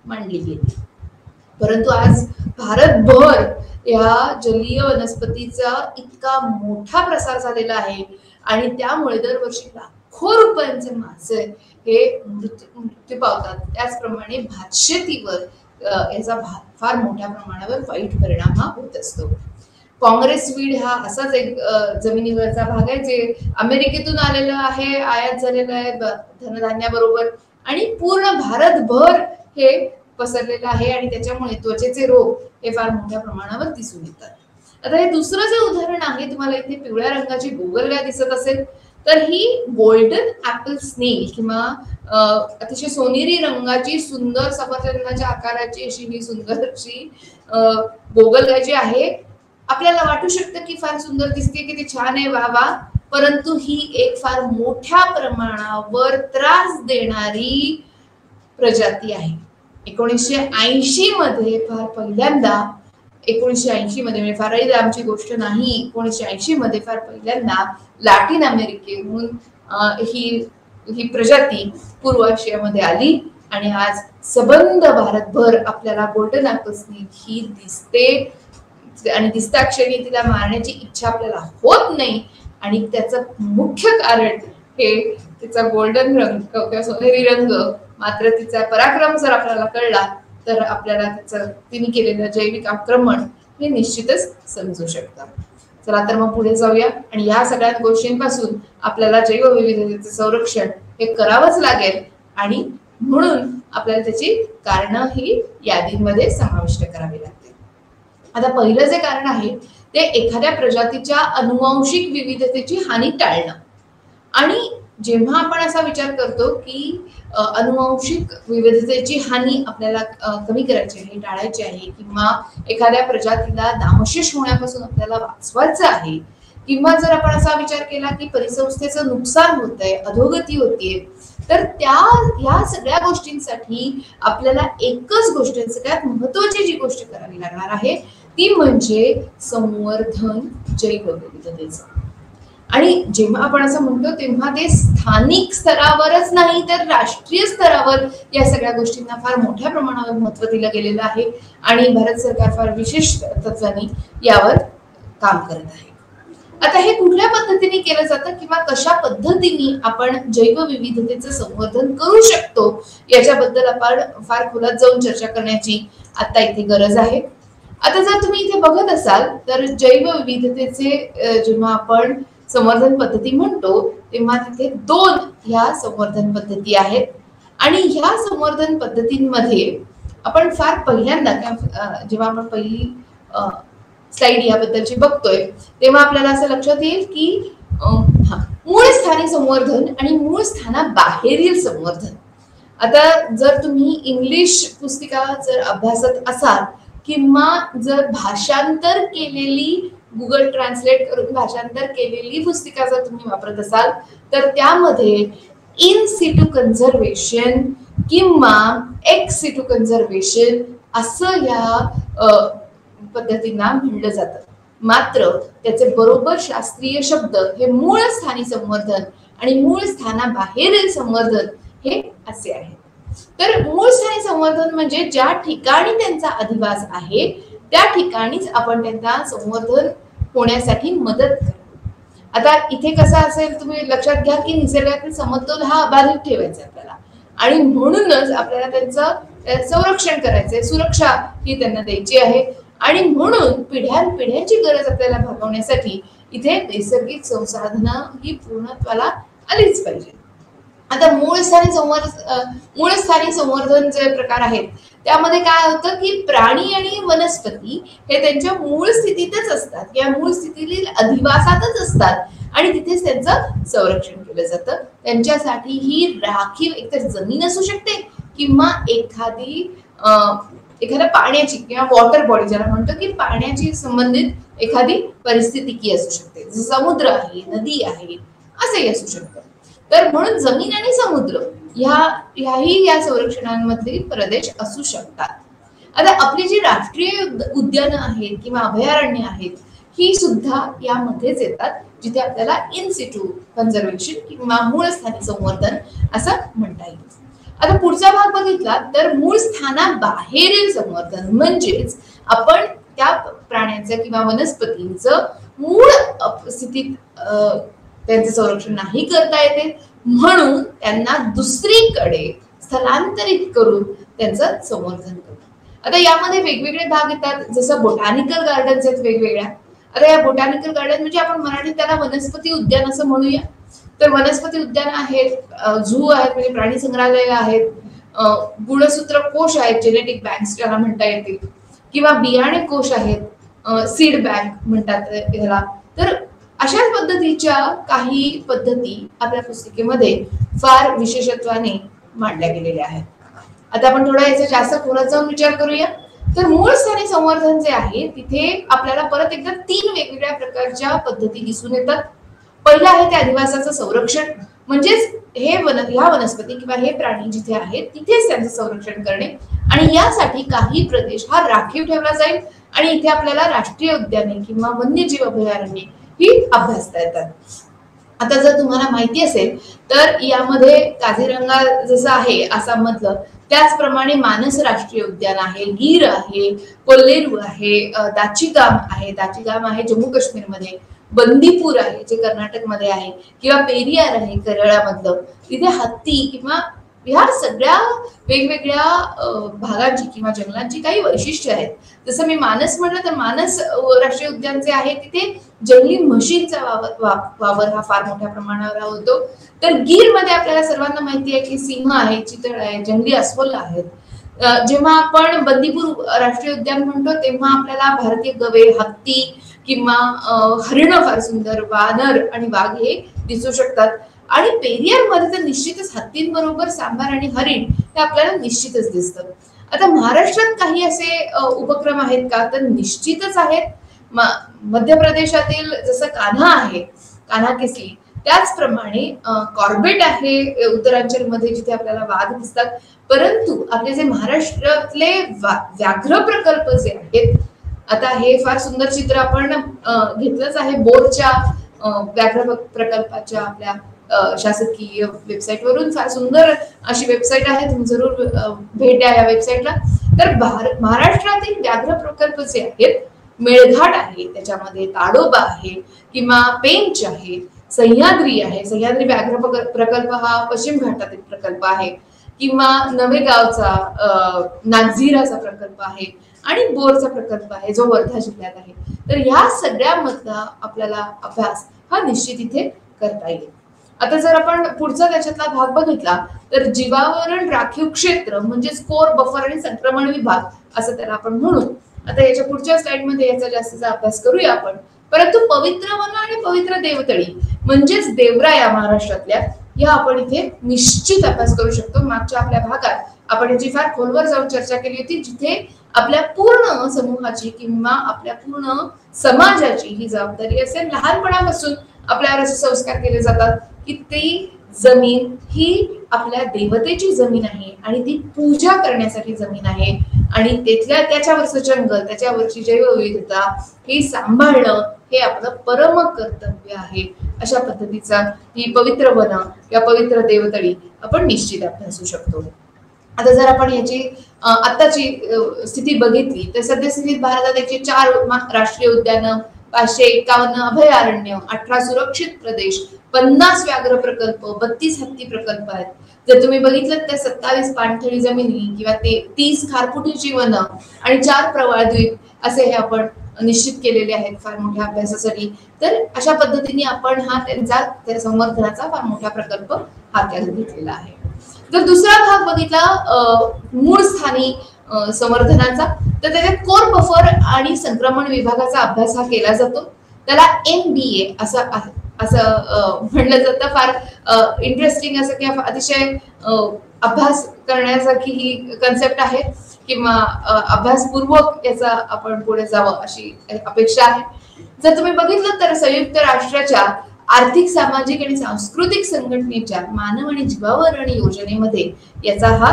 मांडली गेली. परंतु आज भारतभर या जलीय वनस्पतीचा इतका मोठा प्रसार झालेला आहे आणि त्यामुळे दरवर्षी लाखो रुपयांचे मासे हे मृत्यू पावतात. त्याचप्रमाणे भातशेतीवर याचा फार मोठ्या प्रमाणावर वाईट परिणाम हा होत असतो. काँग्रेसवीड हा असाच एक जमिनीवरचा भाग आहे जे अमेरिकेतून आलेलं आहे, आयात झालेलं आहे धनधान्याबरोबर, आणि पूर्ण भारतभर हे पसरलेलं आहे आणि त्याच्यामुळे त्वचेचे रोग हे फार मोठ्या प्रमाणावर दिसून येतात. आता हे दुसरं जे उदाहरण आहे, तुम्हाला इथे पिवळ्या रंगाची गोगलगाय दिसत असेल तर ही गोल्डन ऍपल स्नेल किंवा अतिशय सोनेरी रंगाची सुंदर सफरचंदाच्या आकाराची अशी ही सुंदरशी गोगलगाय जी आहे, आपल्याला वाटू शकतं की फार सुंदर दिसते, की ती छान आहे, वा वा, परंतु ही एक फार मोठ्या प्रमाणावर त्रास देणारी प्रजाती आहे. 1980 मध्ये फार पहिल्यांदा 1980 मध्ये, म्हणजे फारही लांबची गोष्ट नाही, 1980 मध्ये फार पहिल्यांदा लॅटिन अमेरिकेहून ही प्रजाती पूर्व आशियामध्ये आली आणि आज सबंध भारतभर आपल्याला गोल्डन ऍपल स्नेल ही दिसते आणि दिसता क्षणी तिला मारण्याची इच्छा आपल्याला होत नाही. आणि त्याचं मुख्य कारण हे तिचा गोल्डन रंग किंवा सोनेरी रंग, मात्र तिचा पराक्रम जर आपल्याला कळला तर आपल्याला त्याचं तिने केलेलं जैविक आक्रमण हे निश्चितच समजू शकतं. चला तर मग पुढे जाऊया आणि या सगळ्या गोष्टींपासून आपल्याला जैवविविधतेचं संरक्षण हे करावंच लागेल आणि म्हणून आपल्याला त्याची कारणं ही यादीमध्ये समाविष्ट करावी लागतील. आता पहिलं जे कारण आहे ते एखाद्या प्रजातीच्या अनुवांशिक विविधतेची हानी टाळणं. आणि जेव्हा आपण असा विचार करतो की अनुवांशिक विविधतेची हानी आपल्याला कमी करायची आहे, टाळायची आहे, किंवा एखाद्या प्रजातीला नामशेष होण्यापासून आपल्याला वाचवायचं आहे, किंवा जर आपण असा विचार केला की परिसंस्थेचं नुकसान होत आहे, अधोगती होतीये, तर या सगळ्या गोष्टींसाठी आपल्याला एकच गोष्ट, सगळ्यात महत्वाची जी गोष्ट करावी लागणार आहे ती म्हणजे संवर्धन जैवविविधतेचं. आणि जेव्हा आपण असं म्हणतो तेव्हा ते स्थानिक स्तरावरच नाही तर राष्ट्रीय स्तरावर या सगळ्या गोष्टींना फार मोठ्या प्रमाणावर महत्त्व दिलं गेलेलं आहे आणि भारत सरकार फार विशेष तत्वांनी यावर काम करत आहे. आता हे कुठल्या पद्धतीने केलं जातं किंवा कशा पद्धतीने आपण जैवविविधतेचं संवर्धन करू शकतो याच्याबद्दल आपण फार खोलात जाऊन चर्चा करण्याची आता इथे गरज आहे. आता जर तुम्ही इथे बघत असाल तर जैवविविधतेचे जेव्हा आपण संवर्धन पद्धती म्हणतो तेव्हा तिथे 2 ह्या संवर्धन पद्धती आहेत आणि ह्या संवर्धन पद्धतींमध्ये आपण फार पहिल्यांदा जेव्हा आपण पहिली स्लाइड याबद्दलची बघतोय तेव्हा आपल्याला असं लक्षात येईल की मूळ स्थानी संवर्धन आणि मूळ स्थानाबाहेरील संवर्धन. आता जर तुम्ही इंग्लिश पुस्तिका जर अभ्यासत असाल किंवा जर भाषांतर केलेली गुगल ट्रान्सलेट करून भाषांतर केलेली पुस्तिका जर तुम्ही वापरत असाल तर त्यामध्ये इन सिटू कन्झर्वेशन किंवा एक्स सिटू कन्झर्वेशन असं या पद्धतींना म्हणलं जातं. मात्र त्याचे बरोबर शास्त्रीय शब्द हे मूळ स्थानी संवर्धन आणि मूळ स्थानाबाहेरील संवर्धन हे असे आहेत. तर मूळ स्थानी संवर्धन म्हणजे ज्या ठिकाणी त्यांचा अधिवास आहे त्या ठिकाणीच आपण त्यांना संवर्धन होण्यासाठी मदत करतो. आता इथे कसं असेल तुम्ही लक्षात घ्या की निसर्गातील समतोल हा अबाधित ठेवायचा आपल्याला आणि म्हणूनच आपल्याला त्यांचं संरक्षण करायचंय, सुरक्षा ही त्यांना द्यायची आहे आणि म्हणून पिढ्यानपिढ्यांची गरज आपल्याला भागवण्यासाठी इथे नैसर्गिक संसाधनं ही पूर्णत्वाला आलीच पाहिजे. आता मूळ स्थानी संवर्धन जे प्रकार आहेत त्यामध्ये काय होतं की प्राणी आणि वनस्पती हे त्यांच्या मूळ स्थितीतच असतात किंवा मूळ स्थितीतील अधिवासातच असतात आणि तिथेच त्यांचं संरक्षण केलं जातं. त्यांच्यासाठी ही राखीव एकतर जमीन असू शकते किंवा एखाद्या पाण्याची किंवा वॉटर बॉडी ज्याला म्हणतो की पाण्याची संबंधित एखादी परिस्थिती असू शकते, जसं समुद्र आहे, नदी आहे, असंही असू शकतं. तर म्हणून जमीन आणि समुद्र ह्याही या संरक्षणांमधले प्रदेश असू शकतात. आता आपली जी राष्ट्रीय उद्यानं आहेत किंवा अभयारण्य आहेत ही सुद्धा यामध्येच येतात जिथे आपल्याला इन सिटू कन्झर्वेशन किंवा मूळ स्थानी संवर्धन असं म्हणता येईल. आता पुढचा भाग बघितला तर मूळ स्थानाबाहेरील संवर्धन म्हणजेच आपण त्या प्राण्यांचं किंवा वनस्पतींचं मूळ स्थितीत त्यांचे संरक्षण नाही करता येते म्हणून त्यांना दुसरीकडे स्थलांतरित करून त्यांचं संवर्धन करतो. आता यामध्ये वेगवेगळे भाग येतात, जसं बोटॅनिकल गार्डन्स आहेत वेगवेगळ्या, आता या बोटॅनिकल गार्डन म्हणजे आपण मराठीत त्याला वनस्पती उद्यान असं म्हणूया. तर वनस्पती उद्यान आहेत, झू आहेत म्हणजे प्राणी संग्रहालय आहेत, गुणसूत्र कोश आहेत, जेनेटिक बँक्स ज्याला म्हणता येतील, किंवा बियाणे कोश आहेत, सीड बँक म्हणतात याला. तर अशाच पद्धतीच्या काही पद्धती आपल्या पुस्तिकेमध्ये फार विशेषत्वाने मांडल्या गेलेल्या आहेत. आता आपण थोडा याचा जास्त खोलात जाऊन विचार करूया. तर मूळ स्थानी संवर्धन जे आहे तिथे आपल्याला परत एकदा 3 वेगवेगळ्या प्रकारच्या पद्धती दिसून येतात. पहिलं आहे ते अधिवासाचं संरक्षण, म्हणजेच ह्या वनस्पती किंवा हे प्राणी जिथे आहेत तिथेच त्यांचं संरक्षण करणे, आणि यासाठी काही प्रदेश हा राखीव ठेवला जाईल आणि इथे आपल्याला राष्ट्रीय उद्याने किंवा वन्यजीव अभयारण्ये ही अभ्यासता येतात. आता जर तुम्हाला माहिती असेल तर यामध्ये काझीरंगा जसं आहे आसाम मधलं, त्याचप्रमाणे मानस राष्ट्रीय उद्यान आहे, गीर आहे, कोल्लेरू आहे, दाचीगाम आहे जम्मू काश्मीर मध्ये, बंदीपूर आहे जे कर्नाटक मध्ये आहे, किंवा पेरियार आहे केरळमधलं. तिथे हत्ती किंवा ह्या सगळ्या वेगवेगळ्या भागांची किंवा जंगलांची काही वैशिष्ट्य आहेत. जसं मी मानस म्हणलं तर मानस राष्ट्रीय उद्यान जे आहे तिथे जंगली म्हशींचा वावर हा फार मोठ्या प्रमाणावर होतो. तर गीर मध्ये आपल्याला सर्वांना माहिती आहे की सिंह आहे, चितळ आहे, जंगली अस्वल आहेत. जेव्हा आपण बंदीपूर राष्ट्रीय उद्यान म्हणतो तेव्हा आपल्याला भारतीय गवे, हत्ती किंवा हरिण फार सुंदर, वानर आणि वाघ हे दिसू शकतात. आणि पेरियार मध्ये तर निश्चितच हत्तींबरोबर सांबार आणि हरिण हे आपल्याला निश्चितच दिसतं. आता महाराष्ट्रात काही असे उपक्रम आहेत का, तर निश्चितच आहेत. मध्य प्रदेशातील जसं कान्हा आहे, कान्हा केसरी, त्याचप्रमाणे कॉर्बेट आहे उत्तरांचलमध्ये जिथे आपल्याला वाघ दिसतात. परंतु आपले जे महाराष्ट्रातले व्याघ्र प्रकल्प जे आहेत, आता हे फार सुंदर चित्र आपण घेतलंच आहे बोरच्या व्याघ्र प्रकल्पाच्या आपल्या शासकीय वेबसाईट वरून. फार सुंदर अशी वेबसाईट आहे, तुम्ही जरूर भेट द्या या वेबसाईटला. तर महाराष्ट्रातील व्याघ्र प्रकल्प जे आहेत, मेळघाट आहे, त्याच्यामध्ये ताडोबा आहे, किंवा पेंच आहे, सह्याद्री आहे. सह्याद्री व्याघ्र प्रकल्प हा पश्चिम घाटातील प्रकल्प आहे, किंवा नवेगावचा नागझिराचा प्रकल्प आहे, आणि बोरचा प्रकल्प आहे जो वर्धा जिल्ह्यात आहे. तर ह्या सगळ्यामधला आपल्याला अभ्यास हा निश्चित इथे करता येईल. आता जर आपण पुढचा त्याच्यातला भाग बघितला तर जीवावरण राखीव क्षेत्र म्हणजेच कोर, बफर आणि संक्रमण विभाग असं त्याला आपण म्हणू. आता याच्या पुढच्या स्लाइड मध्ये याचा जास्तीचा अभ्यास करूया आपण. परंतु पवित्र वन आणि पवित्र देवतळी म्हणजेच देवराया महाराष्ट्रातल्या या आपण इथे निश्चित अभ्यास करू शकतो. मागच्या आपल्या भागात आपण याची फार खोलवर जाऊन चर्चा केली होती, जिथे आपल्या पूर्ण समूहाची किंवा आपल्या पूर्ण समाजाची ही जबाबदारी असेल. लहानपणापासून आपल्यावर असे संस्कार केले जातात की ती जमीन ही आपल्या देवतेची जमीन आहे आणि ती पूजा करण्यासाठी जमीन आहे, आणि त्याच्यावरचं जंगल, त्याच्यावरची जैवविविधता ही सांभाळणं हे आपलं परम कर्तव्य आहे. अशा पद्धतीचा ही पवित्र वन या पवित्र देवतळी आपण निश्चित अभ्यासू शकतो. आता जर आपण याची आताची स्थिती बघितली तर सद्यस्थितीत भारतात याचे 4 राष्ट्रीय उद्यान, 551 अभयारण्य, 18 सुरक्षित प्रदेश, 50 व्याघ्र प्रकल्प, 32 हत्ती प्रकल्प आहेत. जर तुम्ही बघितलं तर 27 पाणथळी जमिनी किंवा 30 खारफुटीची वन आणि 4 प्रवाळ द्वीप असे हे आपण निश्चित केलेले आहेत फार मोठ्या अभ्यासासाठी. तर अशा पद्धतीने आपण हा त्यांचा संवर्धनाचा फार मोठा प्रकल्प हातात घेतलेला आहे. जर दुसरा भाग बघितला मूळ स्थानी संवर्धनाचा, तर त्याच्यात कोर, बफर आणि संक्रमण विभागाचा अभ्यास हा केला जातो. त्याला MBA असं म्हणलं जातं. फार इंटरेस्टिंग असं किंवा अतिशय अभ्यास करण्यासारखी ही कन्सेप्ट आहे, किंवा अभ्यासपूर्वक याचा आपण पुढे जावं अशी अपेक्षा आहे. जर तुम्ही बघितलं तर संयुक्त राष्ट्राच्या आर्थिक, सामाजिक आणि सांस्कृतिक संघटनेच्या मानव आणि जीवावरण योजनेमध्ये याचा हा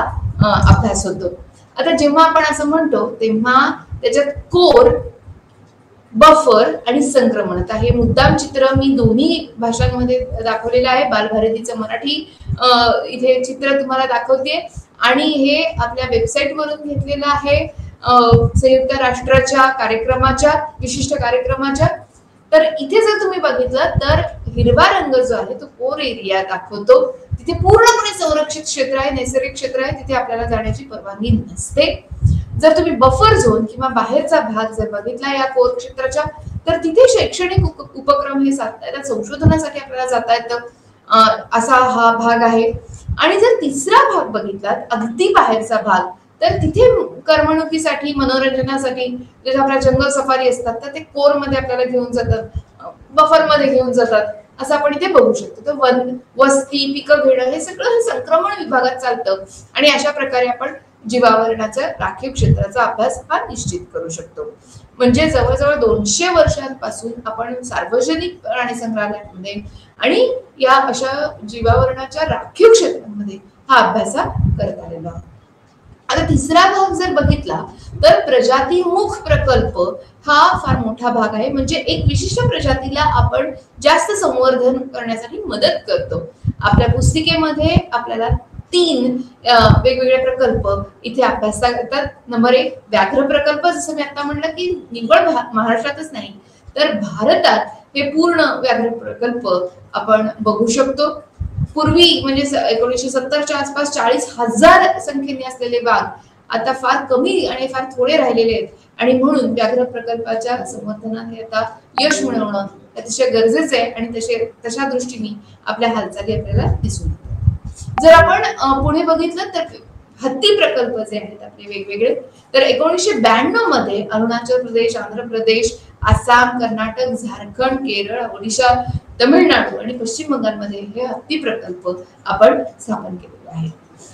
अभ्यास होतो. आता जेव्हा आपण असं म्हणतो तेव्हा त्याच्यात कोर, बफर आणि संक्रमण, आता हे मुद्दाम चित्र मी दोन्ही भाषांमध्ये दाखवलेलं आहे. बालभारतीचं मराठी इथे चित्र तुम्हाला दाखवते आणि हे आपल्या वेबसाईट वरून घेतलेलं आहे संयुक्त राष्ट्राच्या कार्यक्रमाच्या, विशिष्ट कार्यक्रमाच्या. तर इथे जर तुम्ही बघितलं तर हिरवा रंग जो आहे तो कोर एरिया दाखवतो. तिथे पूर्णपणे संरक्षित क्षेत्र आहे, नैसर्गिक क्षेत्र आहे, तिथे आपल्याला जाण्याची परवानगी नसते. जर तुम्ही बफर झोन किंवा बाहेरचा भाग जर बघितला या कोर क्षेत्राच्या, तर तिथे शैक्षणिक उपक्रम हे साधता येतात, संशोधनासाठी आपल्याला जाता येतं, असा हा भाग आहे. आणि जर तिसरा भाग बघितला अगदी बाहेरचा भाग, तर तिथे करमणुकीसाठी, मनोरंजनासाठी जसं आपल्या जंगल सफारी असतात तर ते कोरमध्ये आपल्याला घेऊन जातात, बफरमध्ये घेऊन जातात, असं आपण इथे बघू शकतो. तर वस्ती, पिकं घेणं हे सगळं संक्रमण विभागात चालतं आणि अशा प्रकारे आपण जीवावरणाच्या राखीव क्षेत्राचा अभ्यास हा निश्चित करू शकतो. म्हणजे जवळजवळ 200 वर्षांपासून आपण सार्वजनिक प्राणी संग्रहालयामध्ये आणि या अशा जीवावरणाच्या राखीव क्षेत्रांमध्ये हा अभ्यास करत आलेलो आहोत. आता तिसरा भाग जर बघितला तर प्रजातीमुख प्रकल्प हा फार मोठा भाग आहे. म्हणजे एक विशिष्ट प्रजातीला आपण जास्त संवर्धन करण्यासाठी मदत करतो. आपल्या पुस्तिकेमध्ये आपल्याला 3 वेगवेगळे प्रकल्प इथे अभ्यासता येतात. नंबर 1 व्याघ्र प्रकल्प, जसं मी आता म्हणलं की निव्वळ महाराष्ट्रातच नाही तर भारतात हे पूर्ण व्याघ्र प्रकल्प आपण बघू शकतो. पूर्वी म्हणजे 1970च्या आसपास 40,000 संख्येने असलेले वाघ आता फार कमी आणि फार थोडे राहिलेले आहेत आणि म्हणून व्याघ्र प्रकल्पाच्या संवर्धनात हे आता यश मिळवणं अतिशय गरजेचं आहे आणि तशा दृष्टीने आपल्या हालचाली आपल्याला दिसून येतात. जर आपण पुढे बघितलं तर हत्ती प्रकल्प जे आहेत आपले वेगवेगळे, तर 1992 मध्ये अरुणाचल प्रदेश, आंध्र प्रदेश, आसाम, कर्नाटक, झारखंड, केरळ, ओडिशा, तमिळनाडू आणि पश्चिम बंगालमध्ये हे हत्ती प्रकल्प आपण स्थापन केलेले आहे.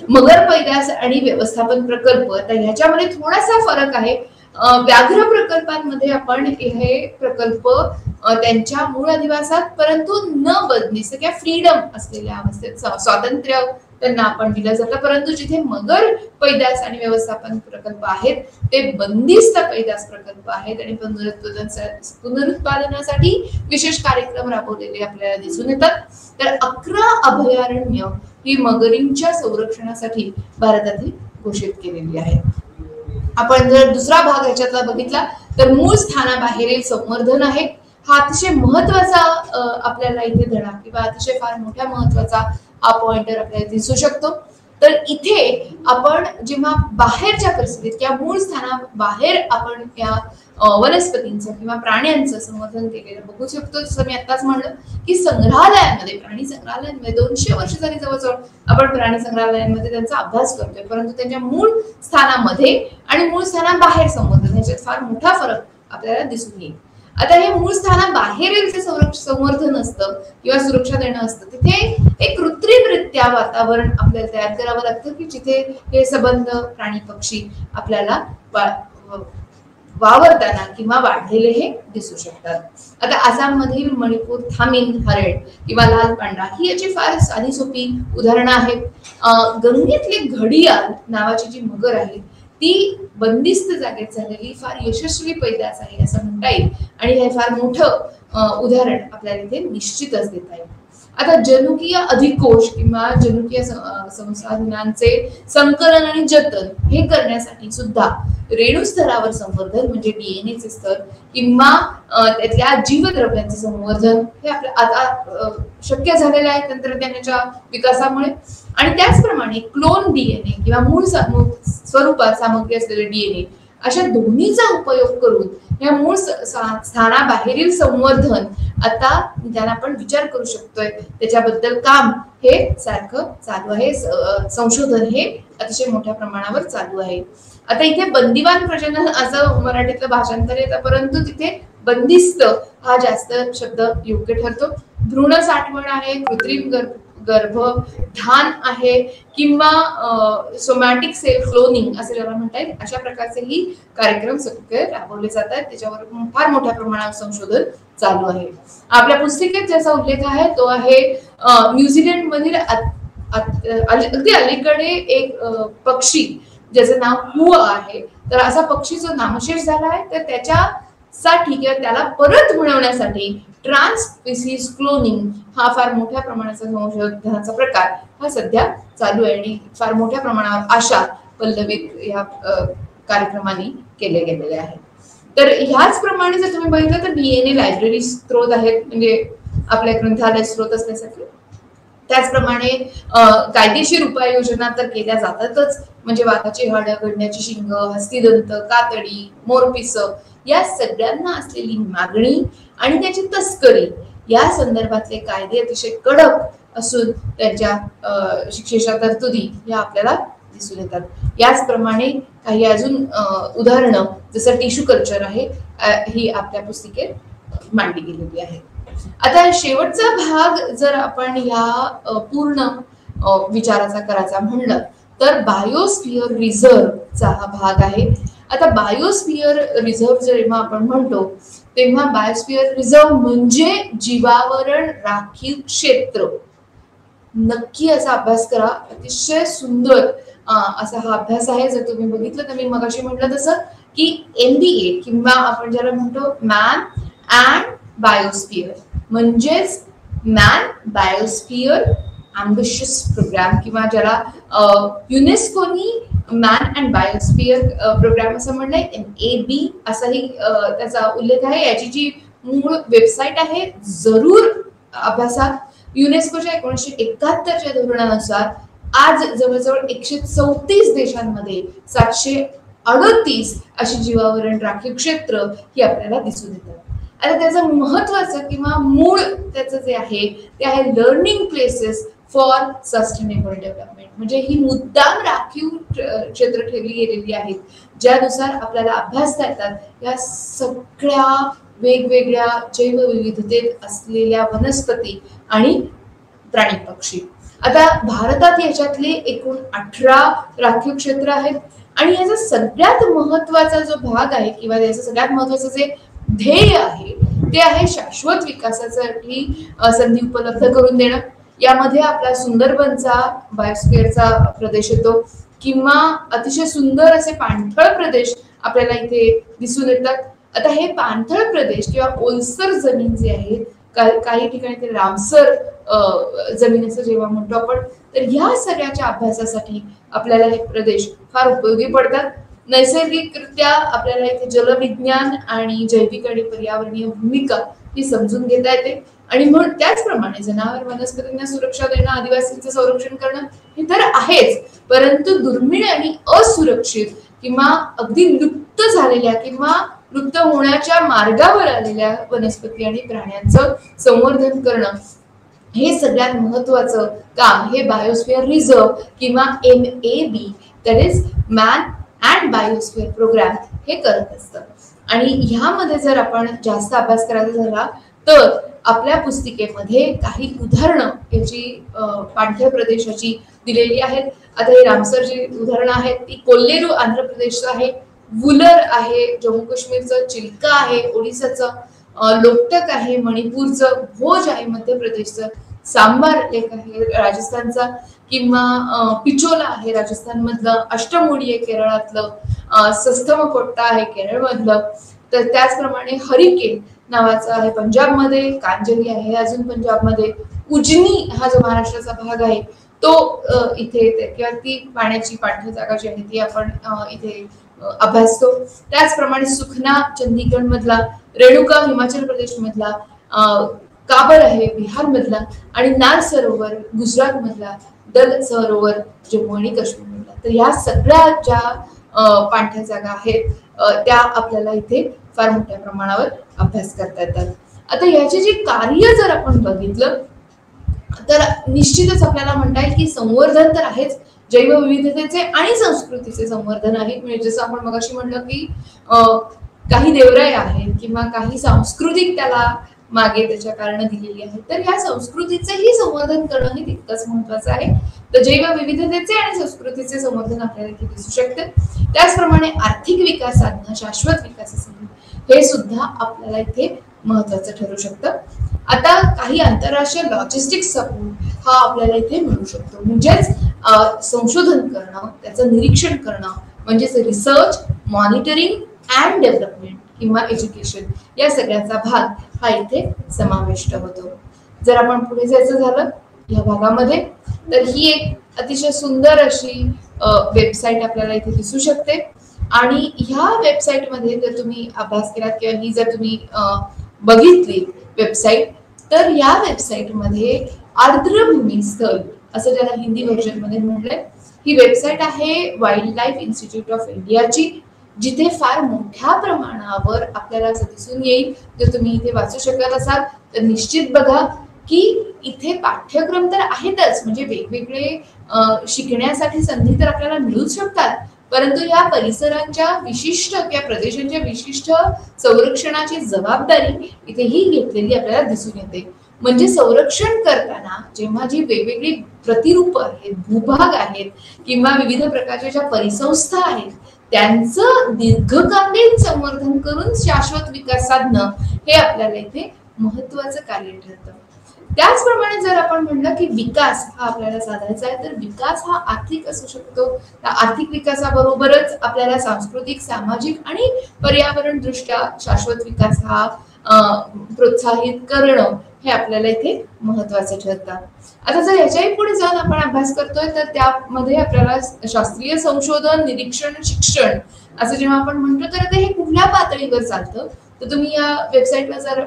मगर पैदास आणि व्यवस्थापन प्रकल्प, तर ह्याच्यामध्ये थोडासा फरक आहे. व्याघ्र प्रकल्पांमध्ये आपण हे प्रकल्प त्यांच्या मूळ अधिवासात परंतु न बंदिस्त किंवा फ्रीडम असलेल्या अवस्थेत स्वातंत्र्य त्यांना आपण दिलं जातं, परंतु जिथे मगर पैदास आणि व्यवस्थापन प्रकल्प आहेत ते बंदिस्त पैदास प्रकल्प आहेत आणि पुनरुत्पादनासाठी विशेष कार्यक्रम राबवलेले आपल्याला दिसून येतात. तर 11 अभयारण्य ही मगरींच्या संरक्षणासाठी भारतातील घोषित केलेली आहेत. आपण जर दुसरा भाग ह्याच्यातला बघितला तर मूळ स्थानाबाहेरील संवर्धन आहे. हा अतिशय महत्वाचा आपल्याला इथे धडा किंवा अतिशय फार मोठ्या महत्वाचा हा पॉइंटर आपल्याला दिसू शकतो. तर इथे आपण जेव्हा बाहेरच्या परिस्थितीत किंवा मूळ स्थानाबाहेर आपण या वनस्पतींचं किंवा प्राण्यांचं संवर्धन केलेलं बघू शकतो. जसं मी आताच म्हणलं की संग्रहालयांमध्ये, प्राणी संग्रहालयांमध्ये 200 वर्ष झाली जवळजवळ आपण प्राणी संग्रहालयांमध्ये त्यांचा अभ्यास करतोय, परंतु त्यांच्या मूळ स्थानामध्ये आणि मूळ स्थानाबाहेर संवर्धन ह्याच्यात फार मोठा फरक आपल्याला दिसून येईल. आता हे मूळ स्थानाबाहेरील जे संवर्धन असतं किंवा सुरक्षा देणं असतं तिथे एक कृत्रिमरित्या वातावरण आपल्याला तयार करावं लागतं की जिथे हे सबंध प्राणी पक्षी आपल्याला वावरताना किंवा वाढलेले हे दिसू शकतात. आता आसाम मधील मणिपूर थामिंग हरेड किंवा लाल पांढरा ही याची फार साधी सोपी उदाहरणं आहेत. गंगेतली घडियाळ नावाची जी मगर आहे ती बंदिस्त जागेत झालेली फार यशस्वी पैदास आहे असं म्हणता येईल आणि हे फार मोठं उदाहरण आपल्याला इथे निश्चितच देता येईल. आता जनुकीय अधिकोष किंवा जनुकीय संसाधनांचे संकलन आणि जतन हे करण्यासाठी सुद्धा रेणू स्तरावर संवर्धन म्हणजे डीएनए चे स्तर किंवा त्यातल्या जीवद्रव्यांचे संवर्धन हे आपल्या आता शक्य झालेलं आहे तंत्रज्ञानाच्या विकासामुळे. आणि त्याचप्रमाणे क्लोन डीएनए किंवा मूळ स्वरूपात सामग्री असलेले डीएनए अशा दोन्हीचा उपयोग करून या मूळ स्थानाबाहेरील संवर्धन आता ज्याला आपण विचार करू शकतोय त्याच्याबद्दल काम हे सारखं चालू आहे. संशोधन हे अतिशय मोठ्या प्रमाणावर चालू आहे. आता इथे बंदिवान प्रजनन असं मराठीतलं भाषांतर येतं, परंतु तिथे बंदिस्त हा जास्त शब्द योग्य ठरतो. भ्रूण साठवण आहे, कृत्रिम गर्भधान आहे किंवा सोमॅटिक सेल क्लोनिंग असे ज्याला म्हणता येईल अशा प्रकारचेही कार्यक्रम सगळे राबवले जातात. त्याच्यावर फार मोठ्या प्रमाणावर संशोधन चालू आहे. आपल्या पुस्तिकेत ज्याचा उल्लेख आहे तो आहे न्यूझीलंड मधील अगदी अलीकडे एक पक्षी ज्याचं नाव हुआ आहे. तर असा पक्षी जो नामशेष झाला आहे तर त्याच्यासाठी किंवा त्याला परत मिळवण्यासाठी ट्रान्स स्पीसीज क्लोनिंग हा फार मोठ्या प्रमाणाचा संशोधनाचा प्रकार हा सध्या चालू आहे आणि फार मोठ्या प्रमाणावर आशा पल्लवित या कार्यक्रमांनी केले गेलेले आहेत. तर ह्याच प्रमाणे जर तुम्ही बघितलं तर डीएनए लायब्ररी स्त्रोत आहेत म्हणजे आपल्या ग्रंथालय स्त्रोत असण्यासाठी त्याचप्रमाणे कायदेशीर उपाययोजना तर केल्या जातातच, म्हणजे वाघाची हाडं, गडण्याची शिंग, हस्तिदंत, कातडी, मोरपिस या सगळ्यांना असलेली मागणी आणि त्याची तस्करी या संदर्भातले कायदे अतिशय कडक असून त्यांच्या शिक्षेच्या तरतुदी या आपल्याला दिसून येतात. याचप्रमाणे काही अजून उदाहरणं जसं टिश्यू कल्चर आहे ही आपल्या पुस्तिकेत मांडली गेलेली आहे. आता शेवटचा भाग जर आपण या पूर्ण विचाराचा करायचा म्हणलं तर बायोस्फिअर रिझर्वचा हा भाग आहे. आता बायोस्फिअर रिझर्व जेव्हा आपण म्हणतो तेव्हा बायोस्फिअर रिझर्व म्हणजे जीवावरण राखीव क्षेत्र. नक्की असा अभ्यास करा, अतिशय सुंदर असा हा अभ्यास आहे. जर तुम्ही बघितलं तर मी मगाशी म्हटलं तसं की MBA किंवा आपण ज्याला म्हणतो मॅन अँड बायोस्फिअर म्हणजेच मॅन बायोस्फिअर अँबिशियस प्रोग्राम किंवा ज्याला युनेस्कोनी मॅन अँड बायोस्फिअर प्रोग्राम असं म्हणलंय, MAB असाही त्याचा उल्लेख आहे. याची जी मूळ वेबसाईट आहे जरूर अभ्यासा. युनेस्कोच्या 1971च्या धोरणानुसार आज जवळजवळ 134 देशांमध्ये 738 अशी जीवावरण राखीव क्षेत्र ही आपल्याला दिसून येतात. आता त्याचं महत्वाचं किंवा मूळ त्याचं जे आहे ते आहे learning places for sustainable development. म्हणजे ही मुद्दाम राखीव क्षेत्र ठेवली गेलेली आहेत ज्यानुसार आपल्याला अभ्यासता येतात या सगळ्या वेगवेगळ्या जैवविविधतेत असलेल्या वनस्पती आणि प्राणी पक्षी. आता भारतात याच्यातले एकूण 18 राखीव क्षेत्र आहेत आणि याचा सगळ्यात महत्वाचा जो भाग आहे किंवा याचं सगळ्यात महत्वाचं जे ध्येय आहे ते आहे शाश्वत विकासासाठी संधी उपलब्ध करून देणं. यामध्ये आपला सुंदरबनचा बायोस्फिअरचा प्रदेश येतो किंवा अतिशय सुंदर असे पाणथळ प्रदेश आपल्याला इथे दिसून येतात. आता हे पाणथळ प्रदेश किंवा ओलसर जमीन जे आहे, काही ठिकाणी ते रामसर जमीन असं जेव्हा म्हणतो आपण, तर ह्या सगळ्याच्या अभ्यासासाठी आपल्याला हे प्रदेश फार उपयोगी पडतात. नैसर्गिकरित्या आपल्याला इथे जलविज्ञान आणि जैविक आणि पर्यावरणीय भूमिका ही समजून घेता येते आणि म्हणून त्याचप्रमाणे जनावर वनस्पतींना सुरक्षा देणं, आदिवासींचं संरक्षण करणं हे तर आहेच, परंतु दुर्मिळ आणि असुरक्षित किंवा अगदी लुप्त झालेल्या किंवा लुप्त होण्याच्या मार्गावर आलेल्या वनस्पती आणि प्राण्यांचं संवर्धन करणं हे सगळ्यात महत्वाचं काम हे बायोस्फिअर रिझर्व किंवा MAB that is man and biosphere programme हे करत असतं. आणि ह्यामध्ये जर आपण जास्त अभ्यास करायचा झाला तर आपल्या पुस्तिकेमध्ये काही उदाहरणं याची पाणथळ प्रदेशाची दिलेली आहेत. आता ही रामसर जी उदाहरणं आहेत ती कोल्लेरू आंध्र प्रदेशचं आहे, वुलर आहे जम्मू काश्मीरचं, चिल्का आहे ओडिसाचं, लोकटक आहे मणिपूरचं, भोज आहे मध्य प्रदेशचं, सांबार लेक आहे राजस्थानचा किंवा पिचोला आहे राजस्थान मधलं, अष्टमुडी आहे केरळातलं, सस्थमकोट्टा आहे केरळ मधलं, तर त्याचप्रमाणे हरिकेन नावाचा आहे पंजाबमध्ये, कांजली आहे अजून पंजाबमध्ये, उजनी हा जो महाराष्ट्राचा भाग आहे तो इथे किंवा ती पाण्याची पाणथळ जागा जी आहे ती आपण इथे अभ्यासतो. त्याचप्रमाणे सुखना चंदीगड मधला, रेणुका हिमाचल प्रदेश मधला, काबर आहे बिहार मधला आणि नाल सरोवर गुजरात मधला, दल सरोवर जम्मू आणि काश्मीर मधला. तर या सगळ्या ज्या पाणथ्या जागा आहेत त्या आपल्याला इथे फार मोठ्या प्रमाणावर अभ्यास करता येतात. आता याचे जे कार्य जर आपण बघितलं तर निश्चितच आपल्याला म्हणता येईल की संवर्धन तर आहेच, जैवविविधतेचे आणि संस्कृतीचे संवर्धन आहे. म्हणजे जसं आपण मगाशी म्हणलं की काही देवराई आहेत किंवा काही सांस्कृतिक त्याला मागे त्याच्या कारण दिलेली आहेत, तर ह्या संस्कृतीचेही संवर्धन करणं हे तितकंच महत्वाचं आहे. तर जैवविविधतेचे आणि संस्कृतीचे संवर्धन आपल्याला इथे दिसू शकते. त्याचप्रमाणे आर्थिक विकास साधणं, शाश्वत विकासासाठी हे सुद्धा आपल्याला इथे महत्वाचं ठरू शकतं. आता काही आंतरराष्ट्रीय लॉजिस्टिक्स सपोर्ट हा आपल्याला इथे मिळू शकतो. म्हणजेच संशोधन करणं, त्याचं निरीक्षण करणं, म्हणजेच रिसर्च, मॉनिटरिंग अँड डेव्हलपमेंट किंवा एज्युकेशन या सगळ्याचा भाग हा इथे समाविष्ट होतो. जर आपण पुढे जायचं झालं या भागामध्ये तर ही एक अतिशय सुंदर अशी वेबसाईट आपल्याला इथे दिसू शकते आणि ह्या वेबसाईट मध्ये जर तुम्ही अभ्यास केलात किंवा ही जर तुम्ही बघितली वेबसाईट तर या वेबसाईट मध्ये आर्द्रभूमी स्थळ असं ज्याला हिंदी व्हर्जन मध्ये म्हटलंय. ही वेबसाईट आहे वाईल्ड लाईफ इन्स्टिट्यूट ऑफ इंडियाची, जिथे फार मोठ्या प्रमाणावर आपल्याला असं दिसून येईल. जर तुम्ही इथे वाचू शकत असाल तर निश्चित बघा की इथे पाठ्यक्रम तर आहेतच, म्हणजे वेगवेगळे शिकण्यासाठी संधी तर आपल्याला मिळूच शकतात, परंतु या परिसरांच्या विशिष्ट किंवा प्रदेशांच्या विशिष्ट संरक्षणाची जबाबदारी इथेही घेतलेली आपल्याला दिसून येते. म्हणजे संरक्षण करताना जेव्हा जी वेगवेगळी प्रतिरूप आहेत, भूभाग आहेत किंवा विविध प्रकारच्या ज्या परिसंस्था आहेत त्यांचं दीर्घकालीन संवर्धन करून शाश्वत विकास साधणं हे आपल्याला इथे महत्वाचं कार्य ठरतं. त्याचप्रमाणे जर आपण म्हणलं की विकास हा आपल्याला साधायचा आहे, तर विकास हा आर्थिक असू शकतो. आर्थिक विकासाबरोबरच आपल्याला सांस्कृतिक, सामाजिक आणि पर्यावरण दृष्ट्या शाश्वत विकास हा प्रोत्साहित करणं हे आपल्याला इथे महत्वाचं ठरतं. आता जर याच्याही पुढे जाऊन आपण अभ्यास करतोय तर त्यामध्ये आपल्याला शास्त्रीय संशोधन, निरीक्षण, शिक्षण असं जेव्हा आपण म्हणतो तर हे कुठल्या पातळीवर चालतं, तर तुम्ही या वेबसाईटला जर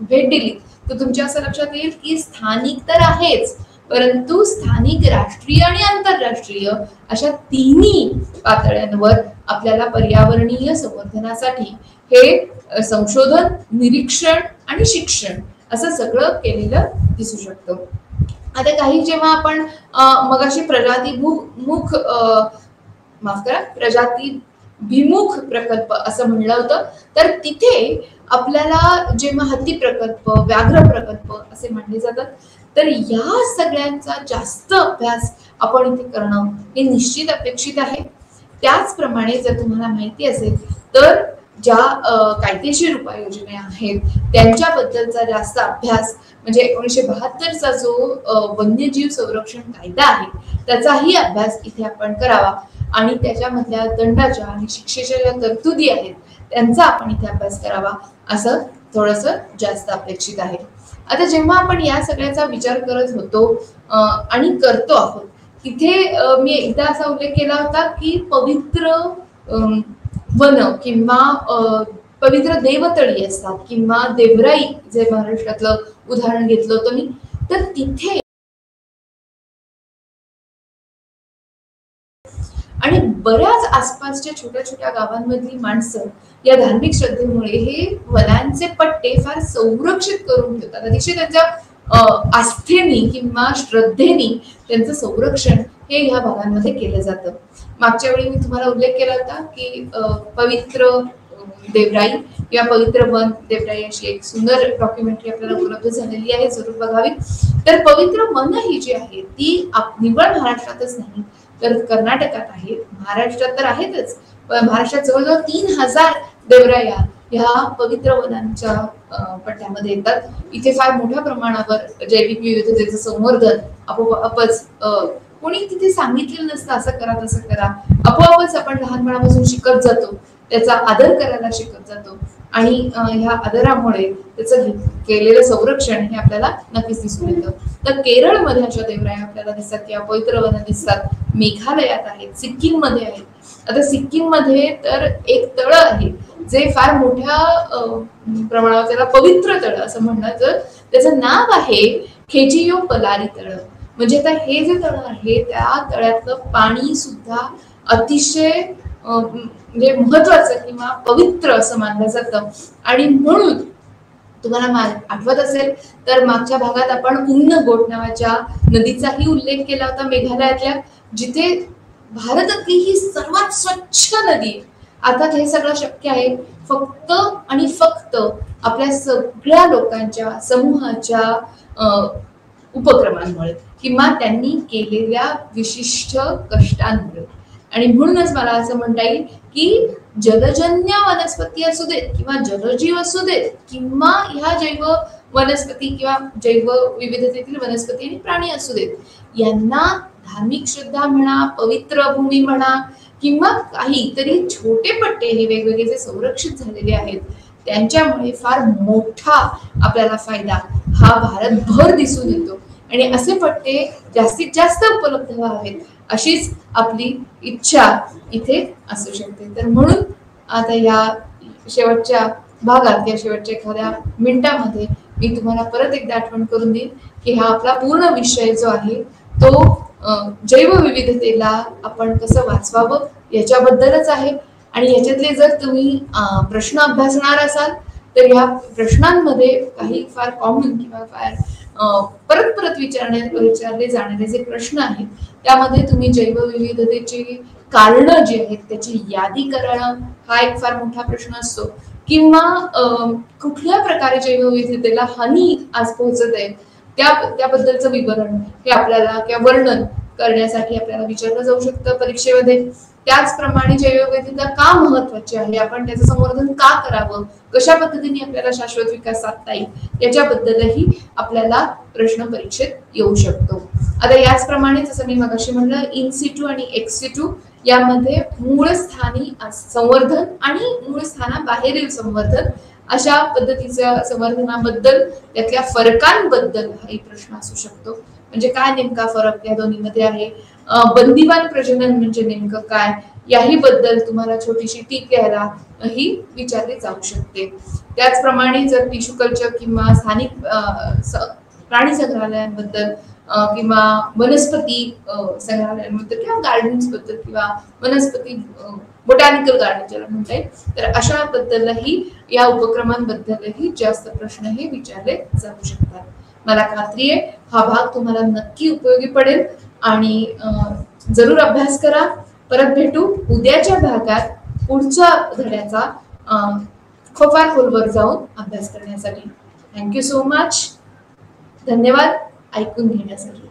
भेट दिली तर तुमच्या असं लक्षात येईल की स्थानिक तर आहेच, परंतु स्थानिक, राष्ट्रीय आणि आंतरराष्ट्रीय अशा तिन्ही पातळ्यांवर आपल्याला पर्यावरणीय संवर्धनासाठी हे संशोधन, निरीक्षण आणि शिक्षण असं सगळं केलेलं दिसू शकतं. आता काही जेव्हा आपण मगाशी प्रजातीभिमुख प्रकल्प असं म्हणलं होतं, तर तिथे आपल्याला जेव्हा हत्ती प्रकल्प, व्याघ्र प्रकल्प असे मानले जातात, तर या सगळ्यांचा जास्त अभ्यास आपण इथे करणं हे निश्चित अपेक्षित आहे. त्याचप्रमाणे जर तुम्हाला माहिती असेल तर ज्या कायदेशीर उपाययोजना आहेत त्यांच्याबद्दलचा जास्त अभ्यास, म्हणजे 1972चा जो वन्यजीव संरक्षण कायदा आहे त्याचाही अभ्यास इथे आपण करावा आणि त्याच्यामधल्या दंडाच्या आणि शिक्षेच्या ज्या तरतुदी आहेत त्यांचा आपण इथे अभ्यास करावा असं थोडंसं जास्त अपेक्षित आहे. आता जेव्हा आपण या सगळ्याचा विचार करत होतो आणि करतो आहोत, तिथे मी एकदा असा उल्लेख केला होता की पवित्र वन किंवा पवित्र देवतळी असतात किंवा देवराई जे महाराष्ट्रातलं उदाहरण घेतलं होतं मी, तर तिथे आणि बऱ्याच आसपासच्या छोट्या छोट्या गावांमधली माणसं या धार्मिक श्रद्धेमुळे हे वनांचे पट्टे फार संरक्षित करून ठेवतात. अतिशय त्यांच्या आस्थेनी किंवा श्रद्धेनी त्यांचं संरक्षण हे ह्या भागांमध्ये केलं जातं. मागच्या वेळी मी तुम्हाला उल्लेख केला होता की पवित्र देवराई किंवा पवित्र वन देवराई अशी एक सुंदर डॉक्युमेंटरी आपल्याला उपलब्ध झालेली आहे, जरूर बघावी. तर पवित्र वन ही जी आहे ती निव्वळ महाराष्ट्रातच नाही तर कर्नाटकात आहे, महाराष्ट्रात तर आहेतच, पण महाराष्ट्रात जवळजवळ 3000 देवराया ह्या पवित्र वनांच्या पट्ट्यामध्ये येतात. इथे फार मोठ्या प्रमाणावर जैविक विविधतेचं संवर्धन आपोआपच, कोणी तिथे सांगितलेलं नसतं असं करा तसं करा, आपोआपच आपण लहानपणापासून शिकत जातो, त्याचा आदर करायला शिकत जातो आणि ह्या आदरामुळे त्याचं केलेलं संरक्षण हे आपल्याला नक्कीच दिसून येतं. तर केरळमध्ये अशा देवराया आपल्याला दिसतात किंवा पवित्र वन दिसतात, मेघालयात आहेत, सिक्कीम मध्ये आहेत. आता सिक्कीम मध्ये तर एक तळ आहे जे फार मोठ्या प्रमाणावर त्याला पवित्र तळ असं म्हणलं, तर त्याचं नाव आहे खेजियो पलारी तळ. म्हणजे आता हे जे तळ आहे त्या तळ्यातलं पाणी सुद्धा अतिशय म्हणजे महत्वाचं किंवा पवित्र असं मानलं जातं. आणि म्हणून तुम्हाला आठवत असेल तर मागच्या भागात आपण उन्नगोट नावाच्या नदीचाही उल्लेख केला होता मेघालयातल्या, जिथे भारतातली ही सर्वात स्वच्छ नदी. आता हे सगळं शक्य आहे फक्त आणि फक्त आपल्या सगळ्या लोकांच्या समूहाच्या उपक्रमांमुळे किंवा त्यांनी केलेल्या विशिष्ट कष्टांमुळे. आणि म्हणूनच मला असं म्हणता येईल की जलजन्य वनस्पती असू देत किंवा जलजीव असू देत किंवा ह्या जैव वनस्पती किंवा जैव विविधतेतील वनस्पती आणि प्राणी असू देत, यांना धार्मिक श्रद्धा म्हणा, पवित्र भूमी म्हणा किंवा काहीतरी छोटे पट्टे हे वेगवेगळे जे संरक्षित झालेले आहेत त्यांच्यामुळे फार मोठा आपल्याला फायदा हा भारतभर दिसून येतो. आणि असे पट्टे जास्तीत जास्त उपलब्ध व्हावेत अशीच आपली इच्छा इथे असू शकते. तर म्हणून आता या शेवटच्या भागात या शेवटच्या एखाद्या मिनिटामध्ये मी तुम्हाला परत एकदा आठवण करून देईन की हा आपला पूर्ण विषय जो आहे तो जैवविविधतेला आपण कसं वाचवावं याच्याबद्दलच आहे. आणि याच्यातले जर तुम्ही प्रश्न अभ्यासणार असाल तर या प्रश्नांमध्ये काही फार कॉमन किंवा फार परत परत विचारले जाणारे जे प्रश्न आहेत त्यामध्ये तुम्ही जैवविविधतेची कारणं जी आहेत त्याची यादी करणं हा एक फार मोठा प्रश्न असतो, किंवा कुठल्या प्रकारे जैवविविधतेला हानी आज पोहोचत आहे त्याबद्दलचं विवरण हे आपल्याला किंवा वर्णन करण्यासाठी आपल्याला विचारलं जाऊ शकतं परीक्षेमध्ये. त्याचप्रमाणे जैवविविधता का महत्वाची आहे, आपण त्याचं संवर्धन का करावं, कशा पद्धतीने आपल्याला शाश्वत विकास साधता येईल याच्याबद्दलही आपल्याला प्रश्न परीक्षेत येऊ शकतो. आता याचप्रमाणे जसं मी मगाशी म्हणलं इन सिटू आणि एक्स सिटू यामध्ये मूळ स्थानी संवर्धन आणि मूळ स्थानाबाहेरील संवर्धन अशा पद्धतीच्या संवर्धनाबद्दल त्यातल्या फरकांबद्दल हाही प्रश्न असू शकतो. म्हणजे काय नेमका फरक या दोन्हीमध्ये आहे, बंदिवान प्रजनन म्हणजे नेमकं काय याही बद्दल तुम्हाला छोटीशी टीक द्यायला ही विचारली जाऊ शकते. त्याचप्रमाणे जर टिश्यू कल्चर किंवा स्थानिक प्राणी संग्रहालयांबद्दल किंवा वनस्पती संग्रहालयांबद्दल किंवा गार्डन्स बद्दल किंवा वनस्पती बोटॅनिकल गार्डन ज्याला म्हणता येईल तर अशा बद्दलही या उपक्रमांबद्दलही जास्त प्रश्न हे विचारले जाऊ शकतात. मला खात्री आहे हा भाग तुम्हाला नक्की उपयोगी पडेल आणि जरूर अभ्यास करा. परत भेटू उद्याच्या भागात पुढच्या धड्याचा फार खोलवर जाऊन अभ्यास करण्यासाठी. Thank you so much. धन्यवाद ऐकून घेण्यासाठी.